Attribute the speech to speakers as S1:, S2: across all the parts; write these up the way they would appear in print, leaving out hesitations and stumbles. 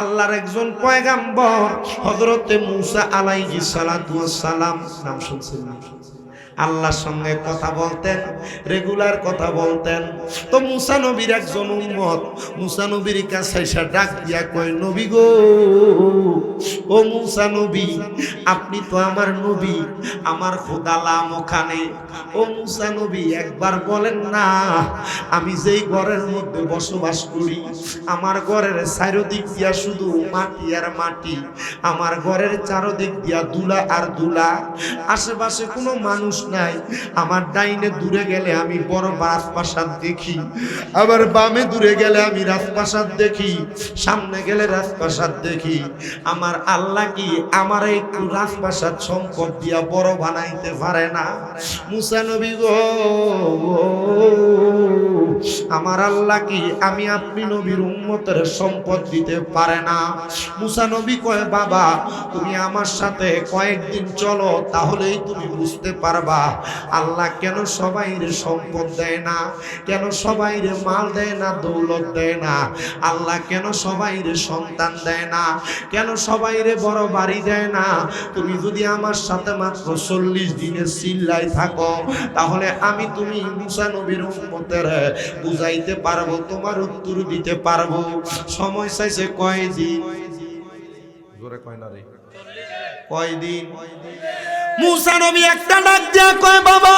S1: আল্লাহর একজন পয়গাম্বর হযরতে মূসা আলাইহিস সালাতু ওয়াস সালাম, নাম শুনছেন না? আল্লাহর সঙ্গে কথা বলতেন, রেগুলার কথা বলতেন। তো মূসা নবীর একজন উম্মত মূসা নবীর কাছে এসে ডাক দিয়া কয়, নবী গো, ও মূসা নবী, আপনি তো আমার নবী, আমার খোদা লাম ওখানে। ও মূসা নবী, একবার বলেন না, আমি যেই ঘরের মধ্যে বসবাস করি, আমার ঘরের চারদিক দিয়া শুধু মাটি আর মাটি, আমার ঘরের চারদিক দিয়া দুলা আর দুলা, আশেপাশে কোনো মানুষ নাই। আমার ডাইনে দূরে গেলে আমি বড় রাজপ্রাসাদ দেখি, আবার বামে দূরে গেলে আমি রাজপ্রাসাদ দেখি, সামনে গেলে রাজপ্রাসাদ দেখি। আমার আল্লাহ কি আমার একটু রাজপ্রাসাদ সম্পদ দিয়া বড় বানাইতে পারে না? মূসা নবী গো, আমার আল্লাহ কি আমি আপনি নবীর উম্মতের সম্পদ দিতে পারে না? মূসা নবী কয়, বাবা তুমি আমার সাথে কয়েকদিন চলো, তাহলেই তুমি বুঝতে পারবা আল্লাহ কেন সবাইরে সম্পদ দেয় না, কেন সবাইরে মাল দেয় না, দৌলত দেয় না। আল্লাহ কেন সবাইরে সন্তান দেয় না, কেন সবাইরে বড় বাড়ি দেয় না। তুমি যদি আমার সাথে মাত্র 40 দিনের চিল্লাই থাকো, তাহলে আমি তুমি মূসা নবীর উম্মতের বুঝাইতে পারবো, তোমার উত্তর দিতে পারবো। সময় চাইছে কয়দিন? জোরে কয় না রে, কয়দিন? মূসা নবী একটা ডাক দিয়া কয়, বাবা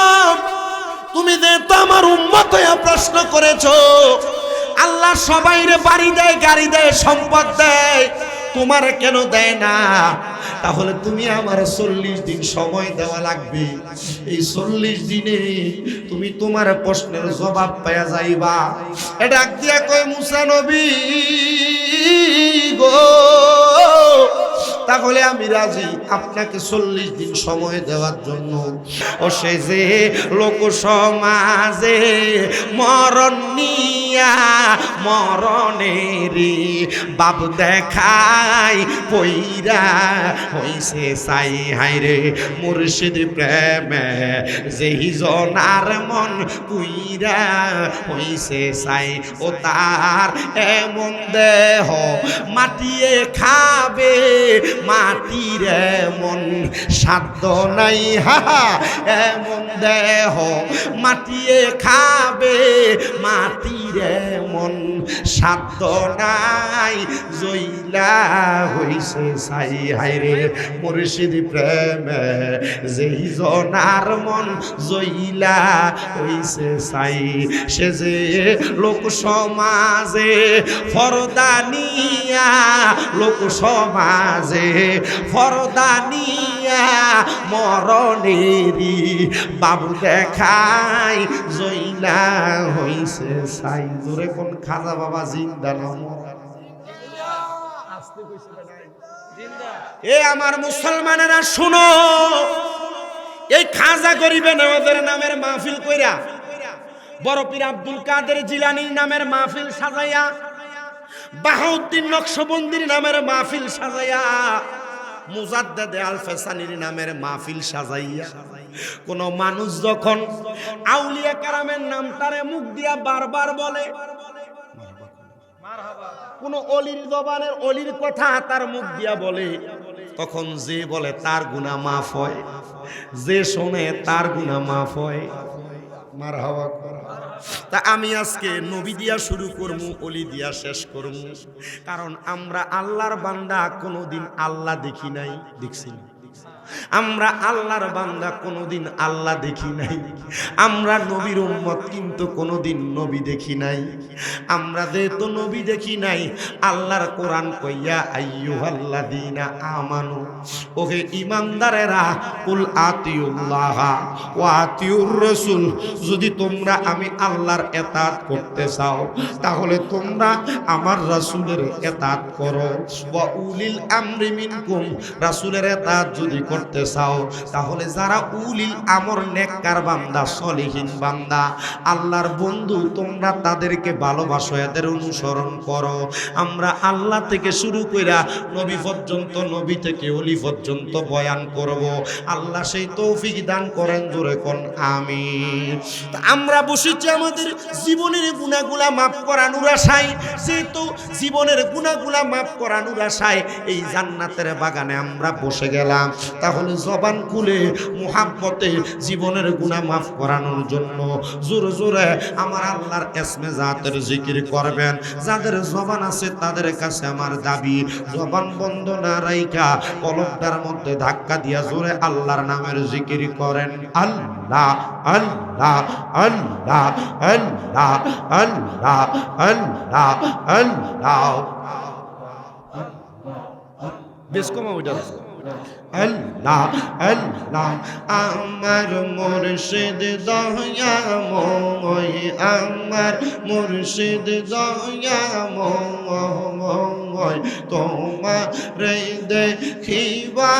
S1: তুমি যে তো আমার উম্মত হইয়া প্রশ্ন করেছো, আল্লাহ সবাইরে বাড়ি দেয়, গাড়ি দেয়, সম্পদ দেয়, তোমার কেন দেয় না? তাহলে তুমি আমার 40 দিন সময় দেওয়া লাগবে। এই 40 দিনে তুমি তোমার প্রশ্নের জবাব পাওয়া যাইবা। এটা ডাক দিয়া কয়, মূসা নবী গো, তাহলে আমি রাজি আপনাকে 40 দিন সময় দেওয়ার জন্য। ও সে যে লোক সমাজে মরণ নিয়া মরণেরই বাপ দেখাই পইরা হইছে সাই, হাইরে মুর্শিদ প্রেমে যেই জনার মন পুইরা হইছে সাই, ও তার এমন দেহ মাটিয়ে খাবে, মাটির এমন সাধ্য নাই, হা এমন দেহ মাটিয়ে খাবে, মাটির এমন সাধ্য নাই, জইলা হইছে সাই, হাইরে মুর্শিদ প্রেমে যেই জনার মন জইলা হইছে সাই। সে যে লোক সমাজে ফরদানিয়া, লোক সমাজে ফরদানিয়া মরণেরই বাবু দেখাই জইলা হইছে সাই। জোরে কোন খাজা বাবা জিন্দা নাম? এ আমার মুসলমানেরা শুনো, এই খাজা গরিবে নওয়াজের নামের মাহফিল কইরা, বড় পীর আব্দুল কাদের জিলানীর নামের মাহফিল সাজাইয়া, বাহাউদ্দিন নকশবন্দির নামের মাহফিল সাজাইয়া, মুজাদ্দেদে আল ফেসানির নামের মাহফিল সাজাইয়া, কোন মানুষ যখন আউলিয়া কারামের নাম তারে মুখ দিয়া বারবার বলে, কোন অলির জবানের অলির কথা তার মুখ দিয়া বলে, তখন যে বলে তার গুনাহ মাফ হয়, যে শোনে তার গুনাহ মাফ হয়। মারহাবা। তা আমি আজকে নবী দিয়া শুরু করবো, অলি দিয়া শেষ করবো, কারণ আমরা আল্লাহর বান্দা, কোনোদিন আল্লাহ দেখি নাই, দেখছি না। আমরা আল্লাহর বান্দা, কোনোদিন আল্লাহ দেখি নাই। আমরা নবীর উম্মত, কিন্তু কোনোদিন নবী দেখি নাই। আমরা যেহেতু নবী দেখি নাই, আল্লাহর কোরআন কইয়া আইয়ুহাল্লাযীনা আমানু, ওহে ঈমানদারেরা, কুল আতিউল্লাহ ওয়া আতিউর রাসূল, যদি তোমরা আমি আল্লাহর ইতাআত করতে চাও, তাহলে তোমরা আমার রাসূলের ইতাআত করো। ওয়া উলিল আমরি মিনকুম, রাসূলের ইতাআত যদি করতে চাও, তাহলে যারা উলিল আমর নেককার বান্দা সলিহিন বান্দা আল্লাহর বন্ধু, তোমরা তাদেরকে ভালোবাসো, এদের অনুসরণ করো। আমরা আল্লাহ থেকে শুরু কইরা নবী পর্যন্ত, নবী থেকে ওলি পর্যন্ত বয়ান করব। আল্লাহ সেই তৌফিক দান করেন, জোরে কোন আমিন। আমরা বসেছি আমাদের জীবনের গুনাহগুলা মাফ করানোর আশায়, যেহেতু জীবনের গুনাহগুলা মাফ করানোর আশায় এই জান্নাতের বাগানে আমরা বসে গেলাম, তাহলে জবান খুলে মুহাব্বতে জীবনের গুনাহ মাফ করানোর জন্য জোরে জোরে আমার আল্লাহর ইসমে জাতের জিকির করবেন। যাদের জবান আছে তাদের কাছে আমার দাবি, জবান বন্ধ না রাইখা কলবটার মধ্যে ধাক্কা দিয়া জোরে আল্লাহর নামের জিকির করেন। আল্লাহ আল্লাহ আল্লাহ আল্লাহ আল্লাহ আল্লাহ আল্লাহ। বেশ কমা ওইটা। আল্লাহ আল্লাহ আমার মুর্শিদ দয়াময়, আমার মুর্শিদ দয়াময়, তোমারে দেখিবা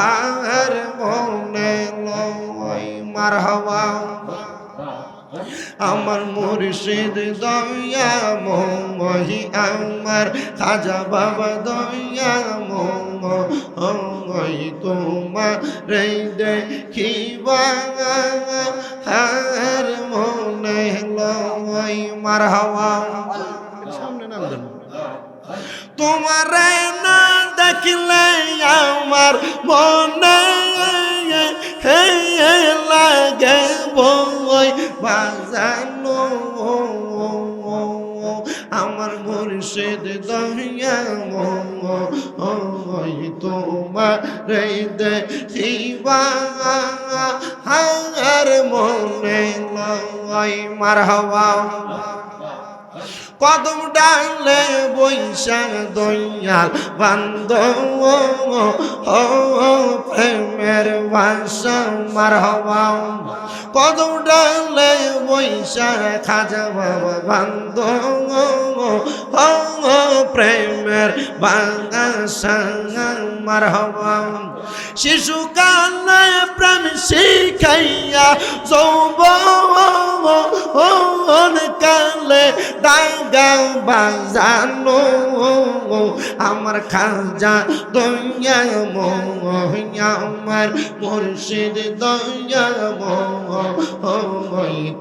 S1: আর মনে লয়। মারহাবা আমার মুর্শিদ দয়াময়, আমার খাজা বাবা দয়াময়, তোমারে দেখিবা আর মনে লয়। মারহাবা সামনে নাম দেন। তোমারে না দেখলে আমার মনে লাগে বই বাজানো, আমার মুর্শিদ দয়াময়, তোমারে দেখিবা আর মনে লয়। মারহাবা কদম ডালে বৈশা দয়াল বান্ধব প্রেমের ভাষা। মারহাবা কদম ডালে বৈশা খাজা বাবা বান্ধব প্রেমের ভাষা। মারহাবা শিশুকালে প্রেম শিখাইয়া যৌবন কালে দাগা বাজানো, আমার খাজা দয়াময়, আমার মুর্শিদ দয়াময়,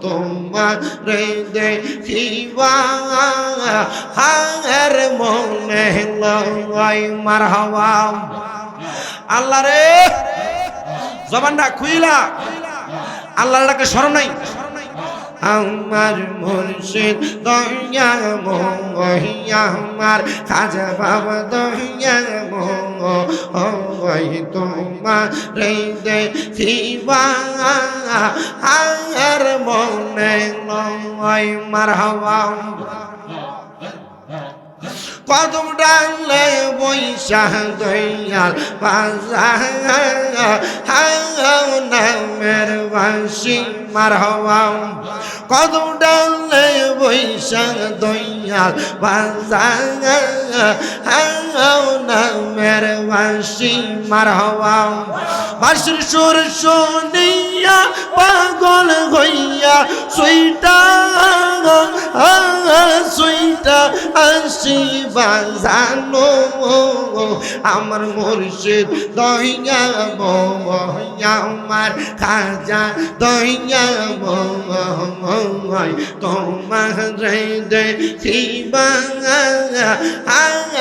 S1: তোমারে দেখিবা আর মনে লয়। মারহাবা আল্লাহ রে জবানটা খুইলা আল্লাহর ডাকে স্মরণ নাই। আমার মুর্শিদ দয়াময়, আমার খাজা বাবা দয়াময়, তোমারে দেখিবা আর মনে লয়। মারহাবা কদম ডালে বৈশা দয়াল বাজা নামের বাঁশি। মারহাবা কদম ডালে বৈশা দয়াল বাজা নামের বাঁশি। মারহাবা বাঁশির সুর শুনিয়া পাগল হইয়া সুইটা সুইটা আসি বাজানো, আমার মুর্শিদ দয়াময়, আমার খাজা দয়াময়, তোমারে দেখিবা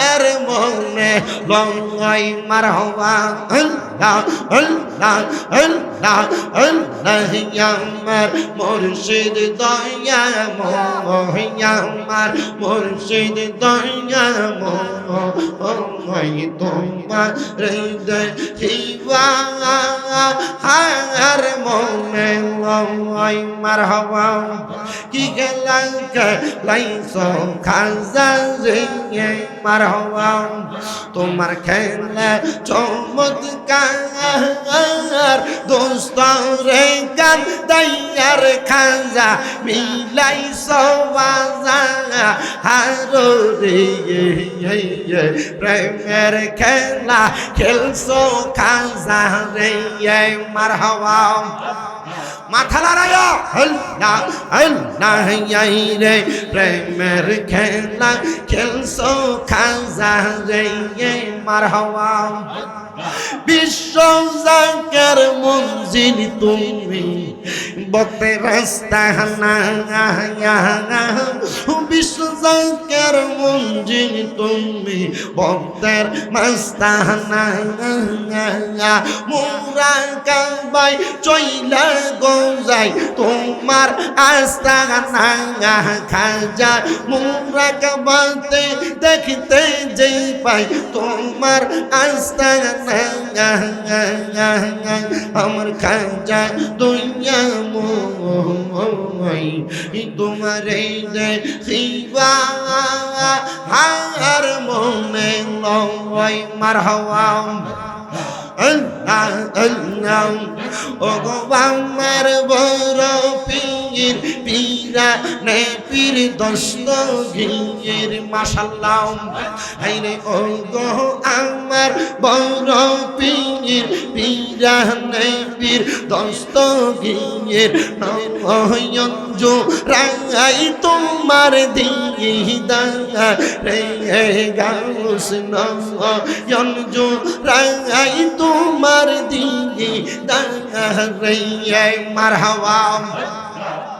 S1: আর মনে লয়। মারহাবা আল্লাহ আল্লাহ আল্লাহ আল্লাহ, আমার মুর্শিদ দয়াময়, আমার মুর্শিদ দয়াময়, তোমারে দেখিবা আর মনে মারহাবা কি খেলা খেলাইছো খাজা রে মারহাবা তোমার খেলা চমৎকার দোস্ত রে গান দাইয়ার খাজা মিলাইছো বাজা হারো রে প্রেমের খেলা খেলছো খাজা রে মারহাবা মাথা লড়াইয়া আল্লাহ আল্লাহ রে প্রেমের খেলা খেলছো খাজা রে মারহাবা বিশ্ব জাকের মঞ্জিল তুমি বক্তে রাস্তা না বিশ্ব জাকের মঞ্জিল তুমি বক্তের মাস্তা না মোরা কাবাই চইলা গজাই তোমার আস্তা না খাজা মোরা কাবাতে দেখতে যেই পাই তোমার আস্তা আমার খাজা দুনিয়া মই তোমারে দেখিবা হার মনে লয় মারহাবা আল্লাহ আল্লাহ ও গো আমার বড় পীর পীরা নে পীর দস্তগীর মাশাআল্লাহ হায়রে ও গো আমার বড় পীর পীরা নে পীর দস্তগীর নয়ন জো রাই তোমার দিদার রে গাউস নয়ন জো রাই তোমার দিদার রে মারহাবা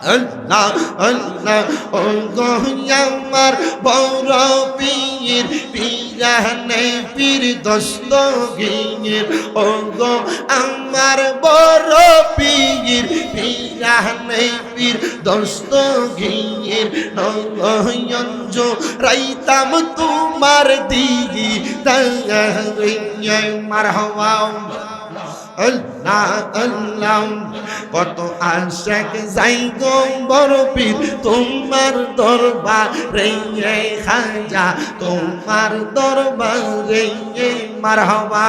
S1: আল্লাহ আল্লাহ ও গো আমার বড় পীর পীরানে পীর দস্তগীর ও গো আমার বড় পীর পীরানে পীর দস্তগীর নয়ন জো রাইতাম তোমার দিদার মারহাবা আল্লাহ আল্লাহ কত আশাক যাই গো বড় পীর তোমার দরবারে খাজা তোমার দরবারে মারহাবা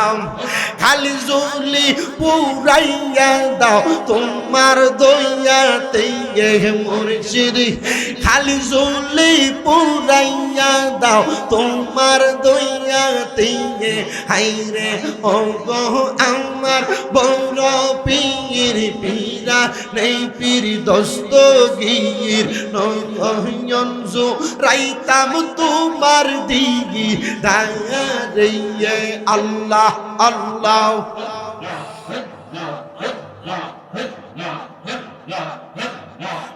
S1: খালি জুলি পুরাইয়া দাও তোমার দয়াতে মুর্শিদ খালি জুলি পুরাইয়া দাও তোমার দয়াতে হাইরে ও গো আমার বড় পীর পীরা নেই পীর দস্তগীর নয়ন জো রাইতাম তোমার দিগি দাঁড়ে আল্লাহ আল্লাহ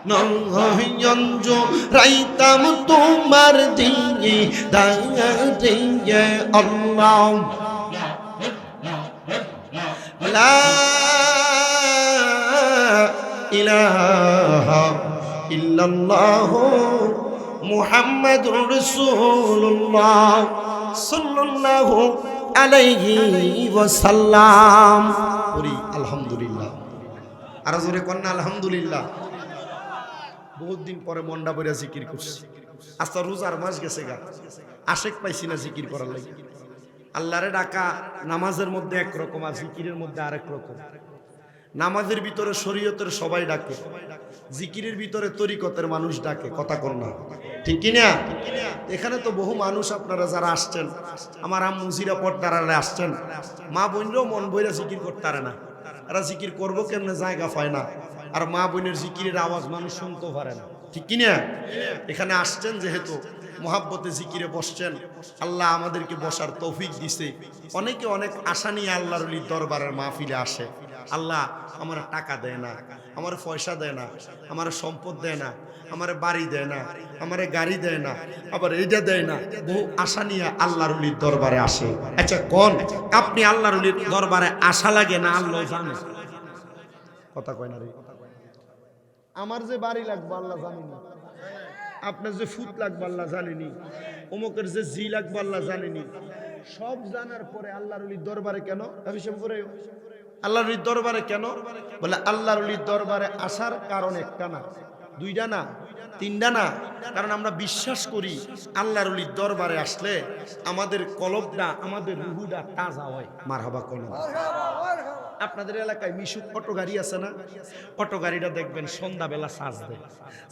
S1: নয়ন জো রাইতাম তোমার দিগি দাঁড়ে আল্লাহ লা ইলাহা ইল্লাল্লাহু মুহাম্মাদুর রাসূলুল্লাহ সাল্লাল্লাহু আলাইহি ওয়াসাল্লাম পড়ি আলহামদুলিল্লাহ আর জোরে কন্না আলহামদুলিল্লাহ বহুত দিন পরে মন্ডা বইরা জিকির করছি আজকে রোজার মাস গেছে গা আশেক পাইছি না জিকির করার লাগি আল্লাহরে ডাকা নামাজের মধ্যে একরকম আর জিকিরের মধ্যে আরেক রকম নামাজের ভিতরে শরীয়তের সবাই ডাকে জিকিরের ভিতরে তরিকতের মানুষ ডাকে কথা কর না ঠিক কি না এখানে তো বহু মানুষ আপনারা যারা আসছেন আমার আম্মু জিরা পর্দার আসছেন মা বোনরাও মন বইরা জিকির করতে পারে না এরা জিকির করবো কেমনে জায়গা পায় না আর মা বোনের জিকিরের আওয়াজ মানুষ শুনতেও পারে না ঠিক কি না এখানে আসছেন যেহেতু মোহাব্বতে জিকিরে বসছেন আল্লাহ আমাদেরকে বসার তৌফিক দিছে অনেকে অনেক আশা নিয়ে আল্লাহর ওলির দরবারের মাহফিলে আসে আল্লাহ আমার টাকা দেয় না আমার পয়সা দেয় না আমার সম্পদ দেয় না আমার বাড়ি দেয় না আমার গাড়ি দেয় না আবার এইটা দেয় না বহু আশা নিয়ে আল্লাহর ওলির দরবারে আসে আচ্ছা কোন আপনি আল্লাহর ওলির দরবারে আশা লাগে না আল্লাহ জানে কথা কয় না রে আমার যে বাড়ি লাগবে আল্লাহ জানে না আপনার যে ফুট লাগবে আল্লাহ জানেনি অমুকের যে জি লাগবে আল্লাহ জানেনি সব জানার পরে আল্লাহর ওলির দরবারে কেন অভিষেক করে আল্লাহর ওলির দরবারে কেন? বলে আল্লাহর ওলির দরবারে আসার কারণ একটা না, দুইটা না, তিনটা না। কারণ আমরা বিশ্বাস করি আল্লাহর ওলির দরবারে আসলে আমাদের কলবটা, আমাদের রুহুটা তাজা হয়। মারহাবা কোন। আপনাদের এলাকায় মিশুক অটো গাড়ি আছে না? অটো গাড়িটা দেখবেন সন্ধ্যাবেলা সাজ দেয়,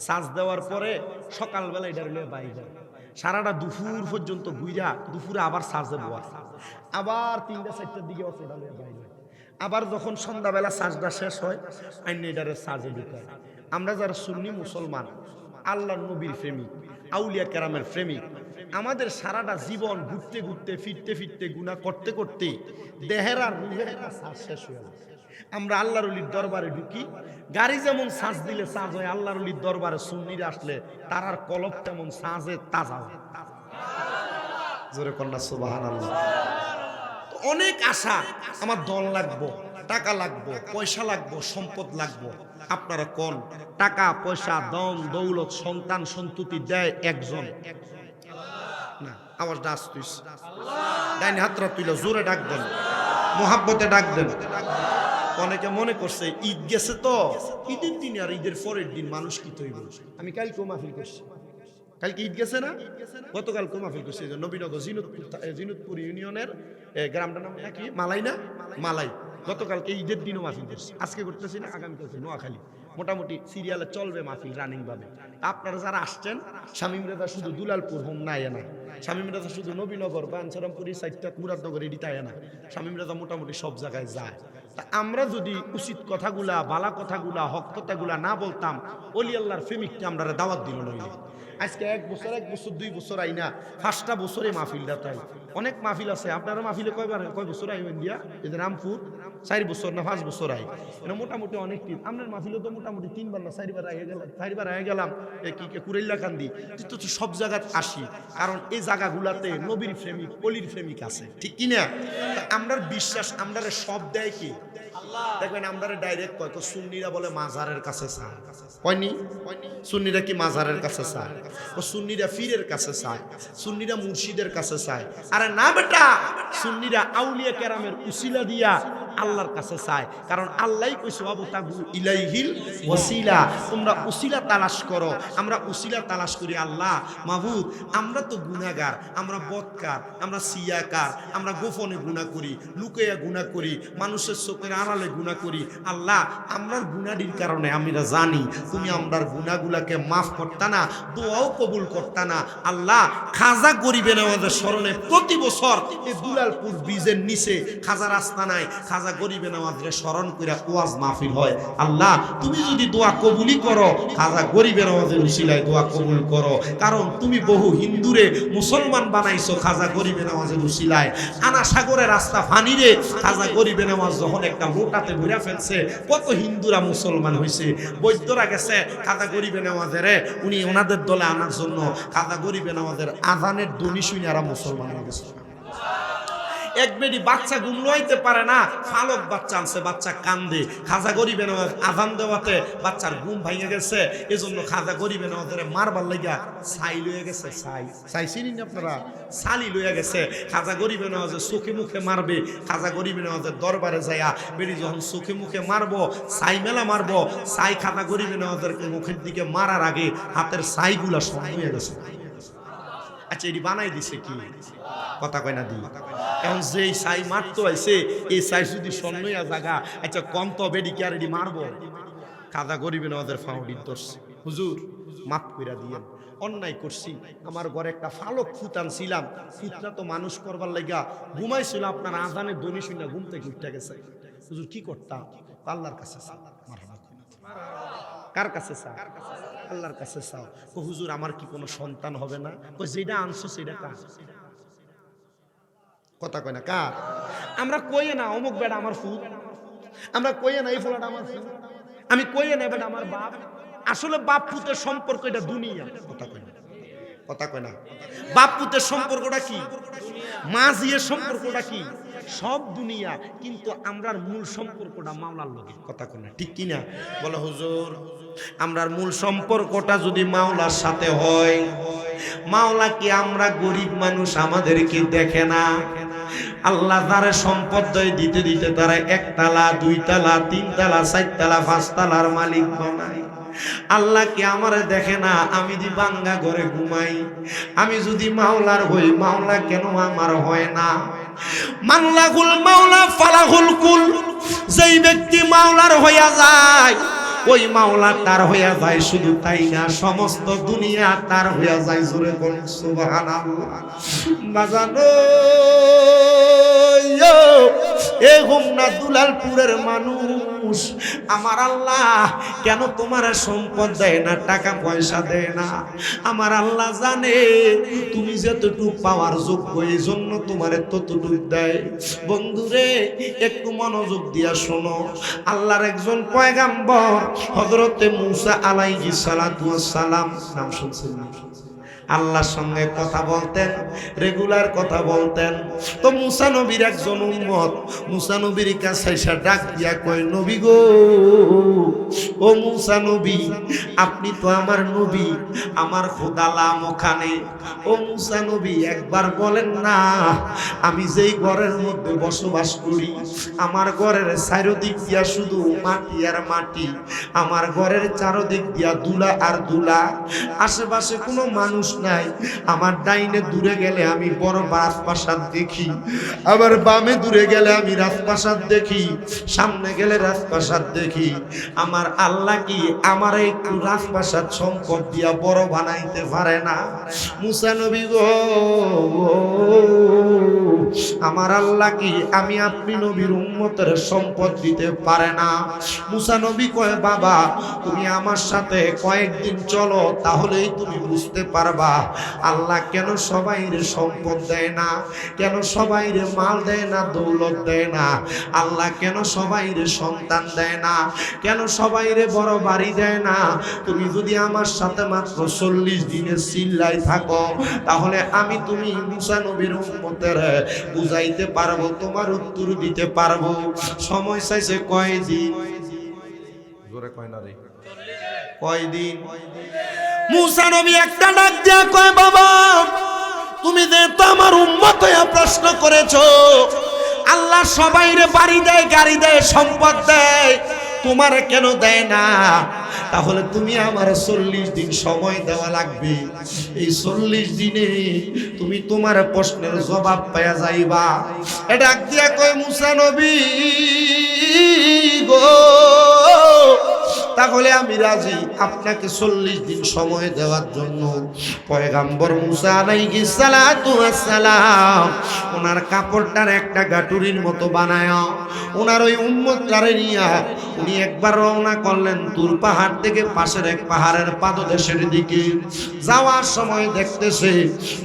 S1: সাজ দেওয়ার পরে সকালবেলা এটা রইলে বাইরে সারাটা দুপুর পর্যন্ত ঘুইরা দুপুরে আবার সাজে বয়া, আবার 3টা-4টার দিকে অটোটা লয়ে বাইরে, আবার যখন সন্ধ্যাবেলা সাজটা শেষ হয় আইন এটারে সাজে ঢুকায়। আমরা যারা সুন্নি মুসলমান, আল্লাহর নবীর প্রেমিক, আউলিয়া কেরামের প্রেমিক, আমাদের সারাটা জীবন ঘুরতে ঘুরতে ফিরতে ফিরতে গুনাহ করতে করতে দেহের আর রুহের সাজ শেষ হয়ে যায়। আমরা আল্লাহর ওলির দরবারে ঢুকি, গাড়ি যেমন সাজ দিলে সাজ হয়, আল্লাহর ওলির দরবারে সুন্নিরা আসলে তারার কলব তেমন সাজে তাজা হয়। জোরে কন্যা সুবহানাল্লাহ। অনেক আশা, আমার দল লাগবো, টাকা লাগবো, পয়সা লাগবো, সম্পদ লাগবো। আপনারা কোন টাকা পয়সা দম দৌলত সন্তান সন্ততি দেয় একজন না? আওয়াজটা আসতুই, ডাইন হাতরা তুইলা জোরে ডাক দেন, মোহাব্বতে ডাক দেন। অনেকে মনে করছে ঈদ গেছে তো ঈদের দিন আর ঈদের পরের দিন মানুষ কি তৈব। আমি কালকেও মাহফিল করছি, কালকে ঈদ গেছে না, গতকাল মাহফিল করছি নবীনগর জিনুতপুর ইউনিয়নের গ্রামটার নাম নাকি মালাই না, মালাই। গতকালকে ঈদের দিনও মাহফিল করছি, আজকে করতেছি না, আগামীকালকে নোয়াখালী। মোটামুটি সিরিয়ালে চলবে মাহফিল রানিং ভাবে। আপনারা যারা আসছেন, শামীম রেজা শুধু দুলালপুর হোম না এ না, শামীম রেজা শুধু নবীনগর বাঞ্ছারামপুরি সাইটটা মুরাদনগর এডিতে আয় না, শামীম রেজা মোটামুটি সব জায়গায় যায়। তা আমরা যদি উচিত কথাগুলা, বালা কথাগুলা, হক কথাগুলা না বলতাম, ওলি আল্লাহর প্রেমিককে আমরা দাওয়াত দিল নইলে। আজকে 1 বছর 2 বছর আই না, 5টা বছরে মাহফিলটা তাই। অনেক মাহফিল আছে, আপনারা মাহফিলে কয় বছর আইবেন দিয়া? এদের রামপুর 4 বছর না 5 বছর আই, এটা মোটামুটি অনেক দিন। আপনার মাহফিলে তো মোটামুটি 3বার না 4বার আগে গেলাম, 4বার আগে গেলাম। কি কুরাইল্লা কান্দি তো সব জায়গায় আসি, কারণ এই জায়গাগুলাতে নবীর প্রেমিক, অলির প্রেমিক আছে, ঠিক কিনা? আমরার বিশ্বাস, আমরার সব দেয় কি দেখবেন, আমরা ডাইরেক্ট কয় তো সুন্নিরা বলে মাজারের কাছে চায়, কয়নি? সুন্নিরা কি মাজারের কাছে চায়? ও সুন্নিরা পীরের কাছে চায়, সুন্নিরা মুর্শিদের কাছে চায়। আরে না বেটা, সুন্নিরা আউলিয়া কেরামের উসিলা দিয়া আল্লাহর কাছে চায়। কারণ আল্লাহই কইছে ওয়াবতাগু ইলাইহিল ওয়াসিলা, তোমরা উসিলা তালাশ করো। আমরা উসিলা তালাশ করি। আল্লাহ মাহবুব, আমরা তো গুনাহগার, আমরা বদকার, আমরা সিয়াকার, আমরা গোপনে গুনাহ করি, লুকাইয়া গুনাহ করি, মানুষের চোখের আড়ালে গুনাহ করি। আল্লাহ, আমরার গুনাহটির কারণে আমরা জানি তুমি আমরার গুনাহগুলাকে মাফ করতা না, দোয়াও কবুল করতা না। আল্লাহ, খাজা গরিবে নামাজের স্মরণে প্রতি বছর এই দুলালপুর ব্রিজের নিচে খাজা রাস্তা নাই, খাজা গরিবে নামাজের স্মরণ করে ওয়াজ মাহফিল হয়। আল্লাহ, তুমি যদি দোয়া কবুলই করো, খাজা গরিবে নামাজের উসিলায় দোয়া কবুল করো। কারণ তুমি বহু হিন্দুরে মুসলমান বানাইছো খাজা গরিবে নামাজের উসিলায়। আনা সাগরের রাস্তা ফানিরে খাজা গরিবে নামাজ যখন একটা মোটাতে ভরে ফেলছে, কত হিন্দুরা মুসলমান হয়েছে। বৈদ্যরা গেছে খাজা গরিবে নামাজের উনি ওনাদের দলে আনার জন্য, খাজা গরিবে নামাজের আজানের ধ্বনি শুনে এরা মুসলমান হয়ে গেছে। এক বেডি বাচ্চা ঘুমলাইতে পারে না, ফালক বাচ্চা আনছে, বাচ্চা কান্দে। খাজা গরিবে নামাজ আজান দেওয়াতে বাচ্চার ঘুম ভাঙে গেছে, এজন্য খাজা গরিবে নামাজের মারবার লাগিয়া ছাই লইয়া গেছে। ছাই চিনি না আপনারা? ছালি লইয়া গেছে। খাজা গরিবে নামাজের চোখে মুখে মারবে। খাজা গরিবে নামাজের দরবারে যাইয়া বেডি যখন চোখে মুখে মারবো, ছাই মেলা মারবো, ছাই খাজা গরিবে নামাজের মুখের দিকে মারার আগে হাতের ছাইগুলা সব হয়ে গেছে। আচ্ছা, এটি বানাই দিছে কি? কথা কয় না দি। এখন যেই ছাই মারতো আইছে, এই ছাই যদি স্বর্ণইয়া জাগা, আচ্ছা কম তো বেডি কে আর এটি মারবো? খাজা গরিবে নামাজের ফাউডি ধরছে, হুজুর মাফ কইরা দিয়েন, অন্যায় করছি। আমার ঘরে একটা ফালক ফুত আনছিলাম, ফুতটা তো মানুষ করবার লাগা ঘুমাইছিল, আপনার আজানের ধ্বনি শুনে ঘুম থেকে উঠে গেছে। হুজুর কি করতাম? আল্লাহর কাছে কার কাছে চাও? আল্লাহর কাছে চাও। ও হুজুর, আমার কি কোনো সন্তান হবে না? ও যেটা আনছো সেটা কার? কথা কয় না কার? আমরা কইয়ে না অমুক বেটা আমার ফুত, আমরা কইয়ে না এই ফলাটা আমার ফুত, আমি কইয়ে না বেটা আমার বাপ। আসলে বাপ পুতের সম্পর্ক এটা দুনিয়া। কথা কয় না, কথা কয় না। বাপ পুতের সম্পর্কটা কি? মা জিয়ের সম্পর্কটা কি? সব দুনিয়া, কিন্তু আমরার মূল সম্পর্কটা মাওলার লগে। কথা কয় না, ঠিক কিনা? বলে হুজুর, আমরার মূল সম্পর্কটা যদি মাওলার সাথে হয়, মাওলা কি আমরা গরিব মানুষ আমাদেরকে দেখে না? আল্লাহ তারে সম্পদ দিতে দিতে তারা 1 তালা 2 তালা 3 তালা 4 তালা 5 তালার মালিক বানায়। আল্লাহ কি আমারে দেখে না? আমি যদি বাঙ্গা ঘরে ঘুমাই, আমি যদি মাওলার হই, মাওলা কেন আমার হয় না? মানলাহুল মাওলা ফালাহুল কুল। যেই ব্যক্তি মাওলার হইয়া যায়, ওই মাওলা তার হইয়া যায়। শুধু তাই না, সমস্ত দুনিয়া তার হইয়া যায়। জোরে কোন সুবহানাল্লাহ। বাজানো এ হোমনা দুলালপুরের মানুষ, আমার আল্লাহ কেন তোমার সম্পদ দেয় না, টাকা পয়সা দেয় না? আমার আল্লাহ জানে তুমি যতটুকু পাওয়ার যোগ্য, এই জন্য তোমার ততটুকু দেয়। বন্ধুরে একটু মনোযোগ দিয়া শোনো। আল্লাহর একজন পয়গাম্বর হযরতে মূসা আলাইহিস সালাতু ওয়াস সালাম, নাম শুনছেন না? আল্লাহর সঙ্গে কথা বলতেন, রেগুলার কথা বলতেন। তো মূসা নবীর একজন উম্মত মূসা নবীর কাছে এসে ডাক দিয়া কয়, নবী গো, ও মূসা নবী, আপনি তো আমার নবী, আমার খোদা লাম ওখানে। ও মূসা নবী, একবার বলেন না, আমি যেই ঘরের মধ্যে বসবাস করি, আমার ঘরের চারিদিক দিয়া শুধু মাটি আর মাটি, আমার ঘরের চারিদিক দিয়া দুলা আর দুলা, আশেপাশে কোনো মানুষ নাই। আমার ডাইনে দূরে গেলে আমি বড় রাজপ্রাসাদ দেখি, আবার বামে দূরে গেলে আমি রাজপ্রাসাদ দেখি, সামনে গেলে রাজপ্রাসাদ দেখি। আমার আল্লাহ কি আমার একটু রাজপ্রাসাদ সম্পদ দিয়া বড় বানাইতে পারে না? মূসা নবী গো, আমার আল্লাহ কি আমি আপনি নবীর উম্মতের সম্পদ দিতে পারে না? মূসা নবী কয়, বাবা তুমি আমার সাথে কয়েকদিন চলো, তাহলেই তুমি বুঝতে পারবা আল্লাহ কেন সবাইরে সম্পদ দেয় না, কেন সবাইরে মাল দেয় না, দৌলত দেয় না। আল্লাহ কেন সবাইরে সন্তান দেয় না, কেন সবাইরে বড় বাড়ি দেয় না। তুমি যদি আমার সাথে মাত্র 40 দিনের চিল্লাই থাকো, তাহলে আমি তুমি মূসা নবীর উম্মতের বুঝাইতে পারবো, তোমার উত্তর দিতে পারবো। সময় চাইছে কয়দিন? জোরে কয় না রে, কয়দিন? মূসা নবী একটা ডাক দিয়া কয়, বাবা তুমি যে তো আমার উম্মত হইয়া প্রশ্ন করেছো, আল্লাহ সবাইরে বাড়ি দেয়, গাড়ি দেয়, সম্পদ দেয়, তোমারে কেন দেয় না? তাহলে তুমি আমার 40 দিন সময় দেওয়া লাগবে। এই 40 দিনে তুমি তোমার প্রশ্নের জবাব পাওয়া যাইবা। এটা ডাক দিয়া কয়, মূসা নবী গো, তাহলে আমি রাজি আপনাকে 40 দিন সময় দেওয়ার জন্য। পয়গাম্বর মূসা আলাইহিস সালাতু ওয়াস সালাম ওনার কাপড়টার একটা গাটুরির মতো বানায় ওনার ওই উম্মতটারে নিয়া উনি একবার রওনা করলেন তুর পাহাড় থেকে পাশের এক পাহাড়ের পাদদেশের দিকে। যাওয়ার সময় দেখতেছে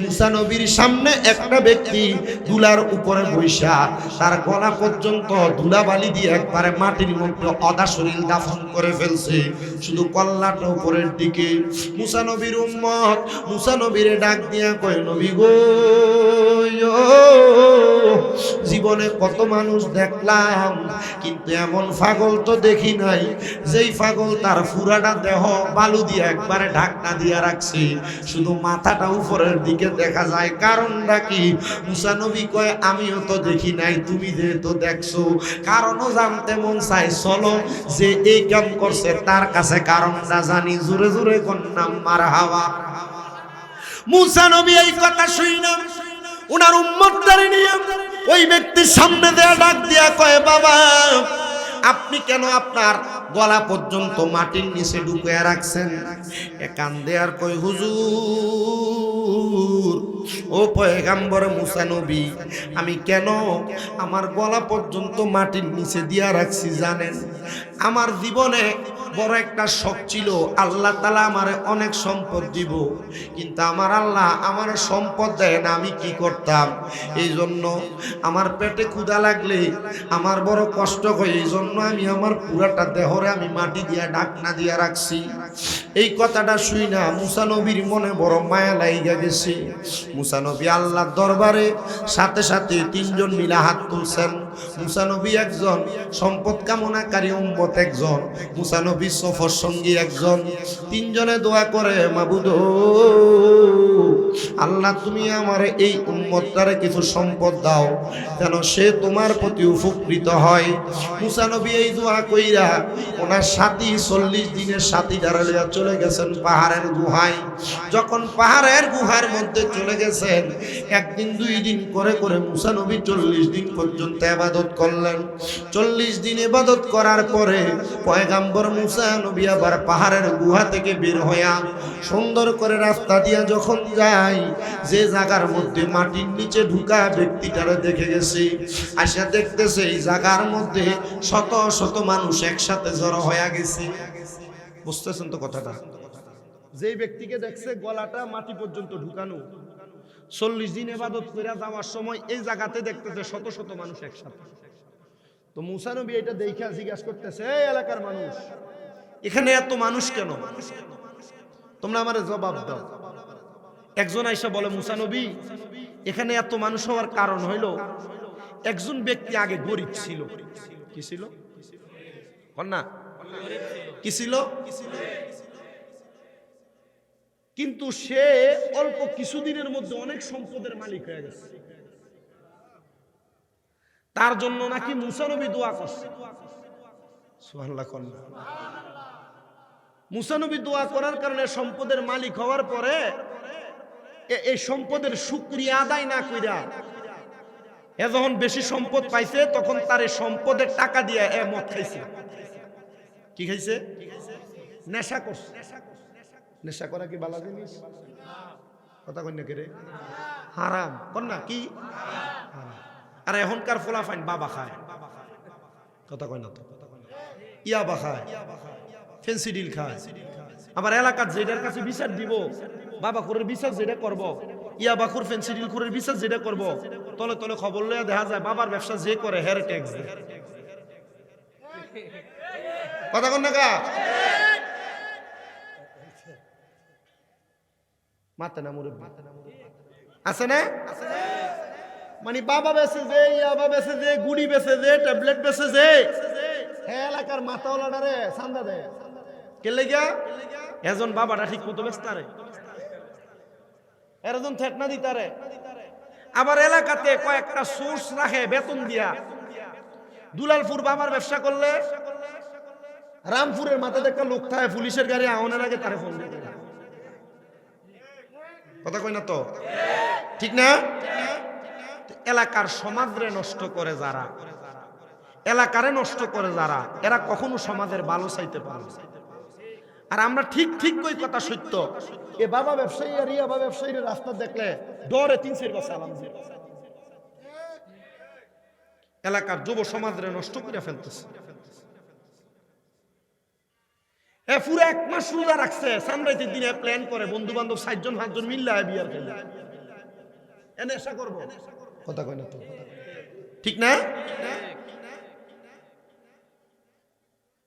S1: মূসা নবীর সামনে একটা ব্যক্তি দুলার উপরে বৈশা, তার গলা পর্যন্ত ধুলাবালি দিয়ে একবারে মাটির মধ্যে অদা শরীর দাফন করে ফেলছে, শুধু কল্লাটা উপরের দিকে। মূসা নবীর উম্মত মূসা নবীরে ডাক দিয়া কয়, নবী গো, জীবনে কত মানুষ দেখলাম, কিন্তু এমন পাগল তো দেখি নাই, যেই পাগল তার পুরাটা দেহ বালু দিয়ে একবারে ঢাকনা দিয়া রাখছে, শুধু মাথাটা উপরের দিকে দেখা যায়। কারণটা কি? মূসা নবী কয়, আমিও তো দেখি নাই, তুমি যে তো দেখছো। কারণও জানতে মন চাই, চলো যে এই কাম করছে তার কাছে কারণটা জানি। জোরে জোরে কন্যাম মারহাবা। মূসা নবী এই কথা শুইনা উনার উম্মতদারে নিয়ে ওই ব্যক্তির সামনে দেয়া ডাক দিয়া কয়, বাবা আপনি কেন আপনার গলা পর্যন্ত মাটির নিচে ঢুকিয়ে রাখছেন? কান দেয়ার কয়, হুজুর ও পয়গাম্বর মূসা নবী, আমি কেন আমার গলা পর্যন্ত মাটির নিচে দিয়া রাখছি জানেন? আমার জীবনে বড় একটা শখ ছিল, আল্লাহ তাআলা আমারে অনেক সম্পদ দিব, কিন্তু আমার আল্লাহ আমার সম্পদ দেয় না। আমি কি করতাম? এই জন্য আমার পেটে ক্ষুধা লাগলে আমার বড় কষ্ট হয়, এই জন্য আমি আমার পুরাটা দেহরে আমি মাটি দিয়া ঢাকনা দিয়া রাখছি। এই কথাটা শুই না মূসা নবীর মনে বড় মায়া লাইগা গেছে। মূসা নবী আল্লাহর দরবারে সাথে সাথে 3 জন মিলে হাত তুলছেন। মুসা নবী একজন, সম্পদ কামনাকারী উম্মত একজন, মুসা নবী সফর সঙ্গী একজন। তিনজনে দোয়া করে, মাবুদ আল্লাহ তুমি আমার এই উম্মতটারে কিছু সম্পদ দাও যেন সে তোমার প্রতি উপকৃত হয়। মুসা নবী এই দোয়া কইরা ওনার সাথী 40 দিনের সাথী দাঁড়ালিয়া চলে গেছেন পাহাড়ের গুহায়। যখন পাহাড়ের গুহার মধ্যে চলে গেছেন, একদিন 2 দিন করে করে মুসা নবী 40 দিন পর্যন্ত ইবাদত করলেন। 40 দিন ইবাদত করার পরে পয়গাম্বর মুসা নবী আবার পাহাড়ের গুহা থেকে বের হইয়া সুন্দর করে রাস্তা দিয়া যখন যায়, যে জায়গার মধ্যে মাটির নিচে ঢুকা ব্যক্তিটারে দেখে গেছে। আসা দেখতেছে এই জায়গার মধ্যে শত শত মানুষ একসাথে জড়ো হয়ে গেছে। বুঝতেছেন তো কথাটা? যেই ব্যক্তিকে দেখছে গলাটা মাটি পর্যন্ত ঢুকানো, 40 দিন ইবাদত করে যাওয়ার সময় এই জায়গাতে দেখতেছে শত শত মানুষ একসাথে। তো মুসা নবী এটা দেখা জিজ্ঞাসা করতেছে, এই এলাকার মানুষ, এখানে এত মানুষ কেন? তোমরা আমারে জবাব দাও। একজন আইসা বলে, মুসা নবী এখানে এত মানুষ হওয়ার কারণ হইল একজন ব্যক্তি আগে গরিব ছিল। কি ছিল? না কি ছিল? কিন্তু সে অল্প কিছুদিনের মধ্যে অনেক সম্পদের মালিক হয়ে গেছে। তার জন্য নাকি মুসা নবী দোয়া করছে। সুবহানাল্লাহ। মুসা নবী দোয়া করার কারণে সম্পদের মালিক হওয়ার পরে এই সম্পদের শুকরিয়া আদায় না কইরা এ যখন বেশি সম্পদ পাইছে তখন তার এই সম্পদের টাকা দিয়ে মদ খাইছে। কি খাইছে? নেশা করছে। নেশা করা কি ভালো জিনিস? কথা কই না কে রে? হারাম। কোন না কি? আর এখনকার ফলাফাইন বাবা খায়। কথা কই না তো? ইয়াবা খায়, ফেন্সিডিল খায়। আমার এলাকার যেটার কাছে বিচার দিব, বাবা খুরের বিচার যেটা করব, ইয়াবা খুর ফেন্সিডিল খুরের বিচার যেটা করব, তলে তলে খবর লইয়া দেখা যায় বাবার ব্যবসা যে করে হেরে ট্যাক্স দেয়। কথা কন না কা? মাতে না মুরব্বি আছে না? মানে বাবা বেচে যে, ইয়াবা বেচে যে, গুড়ি বেচে যে, ট্যাবলেট বেচে যে, এলাকার মাথাওয়ালাটারে চান্দা দেয়। কে লেগা? এজন বাবাটা ঠিক মতো বেচতারে, এরজন থেটনা দিতারে। আবার এলাকাতে কয়েকটা সোর্স রাখে বেতন দিয়া। দুলালপুর বাবার ব্যবসা করলে রামপুরের মাথাতে একটা লোক থাকে, পুলিশের গাড়ি আওয়ানোর আগে তারে ফোন দিয়ে। কথা কই না তো? ঠিক না? এলাকার সমাজরে নষ্ট করে যারা, এলাকারে নষ্ট করে যারা, এরা কখনো সমাজের ভালো চাইতে পারে না। আর আমরা ঠিক ঠিক কই কথা সত্য। এ বাবা ব্যবসায়ী আর ইয়াবা ব্যবসায়ীর রাস্তা দেখলে ডরে 3-4 বার সালাম দিয়ে এলাকার যুব সমাজরে নষ্ট করে ফেলতেছে। পুরো 1 মাস রোজা রাখছে, সানরাইজের দিনে প্ল্যান করে বন্ধু বান্ধব 4-5 জন মিল্লা বিয়ার খেলে এনে নেশা করবো। কথা কই না তো? ঠিক না?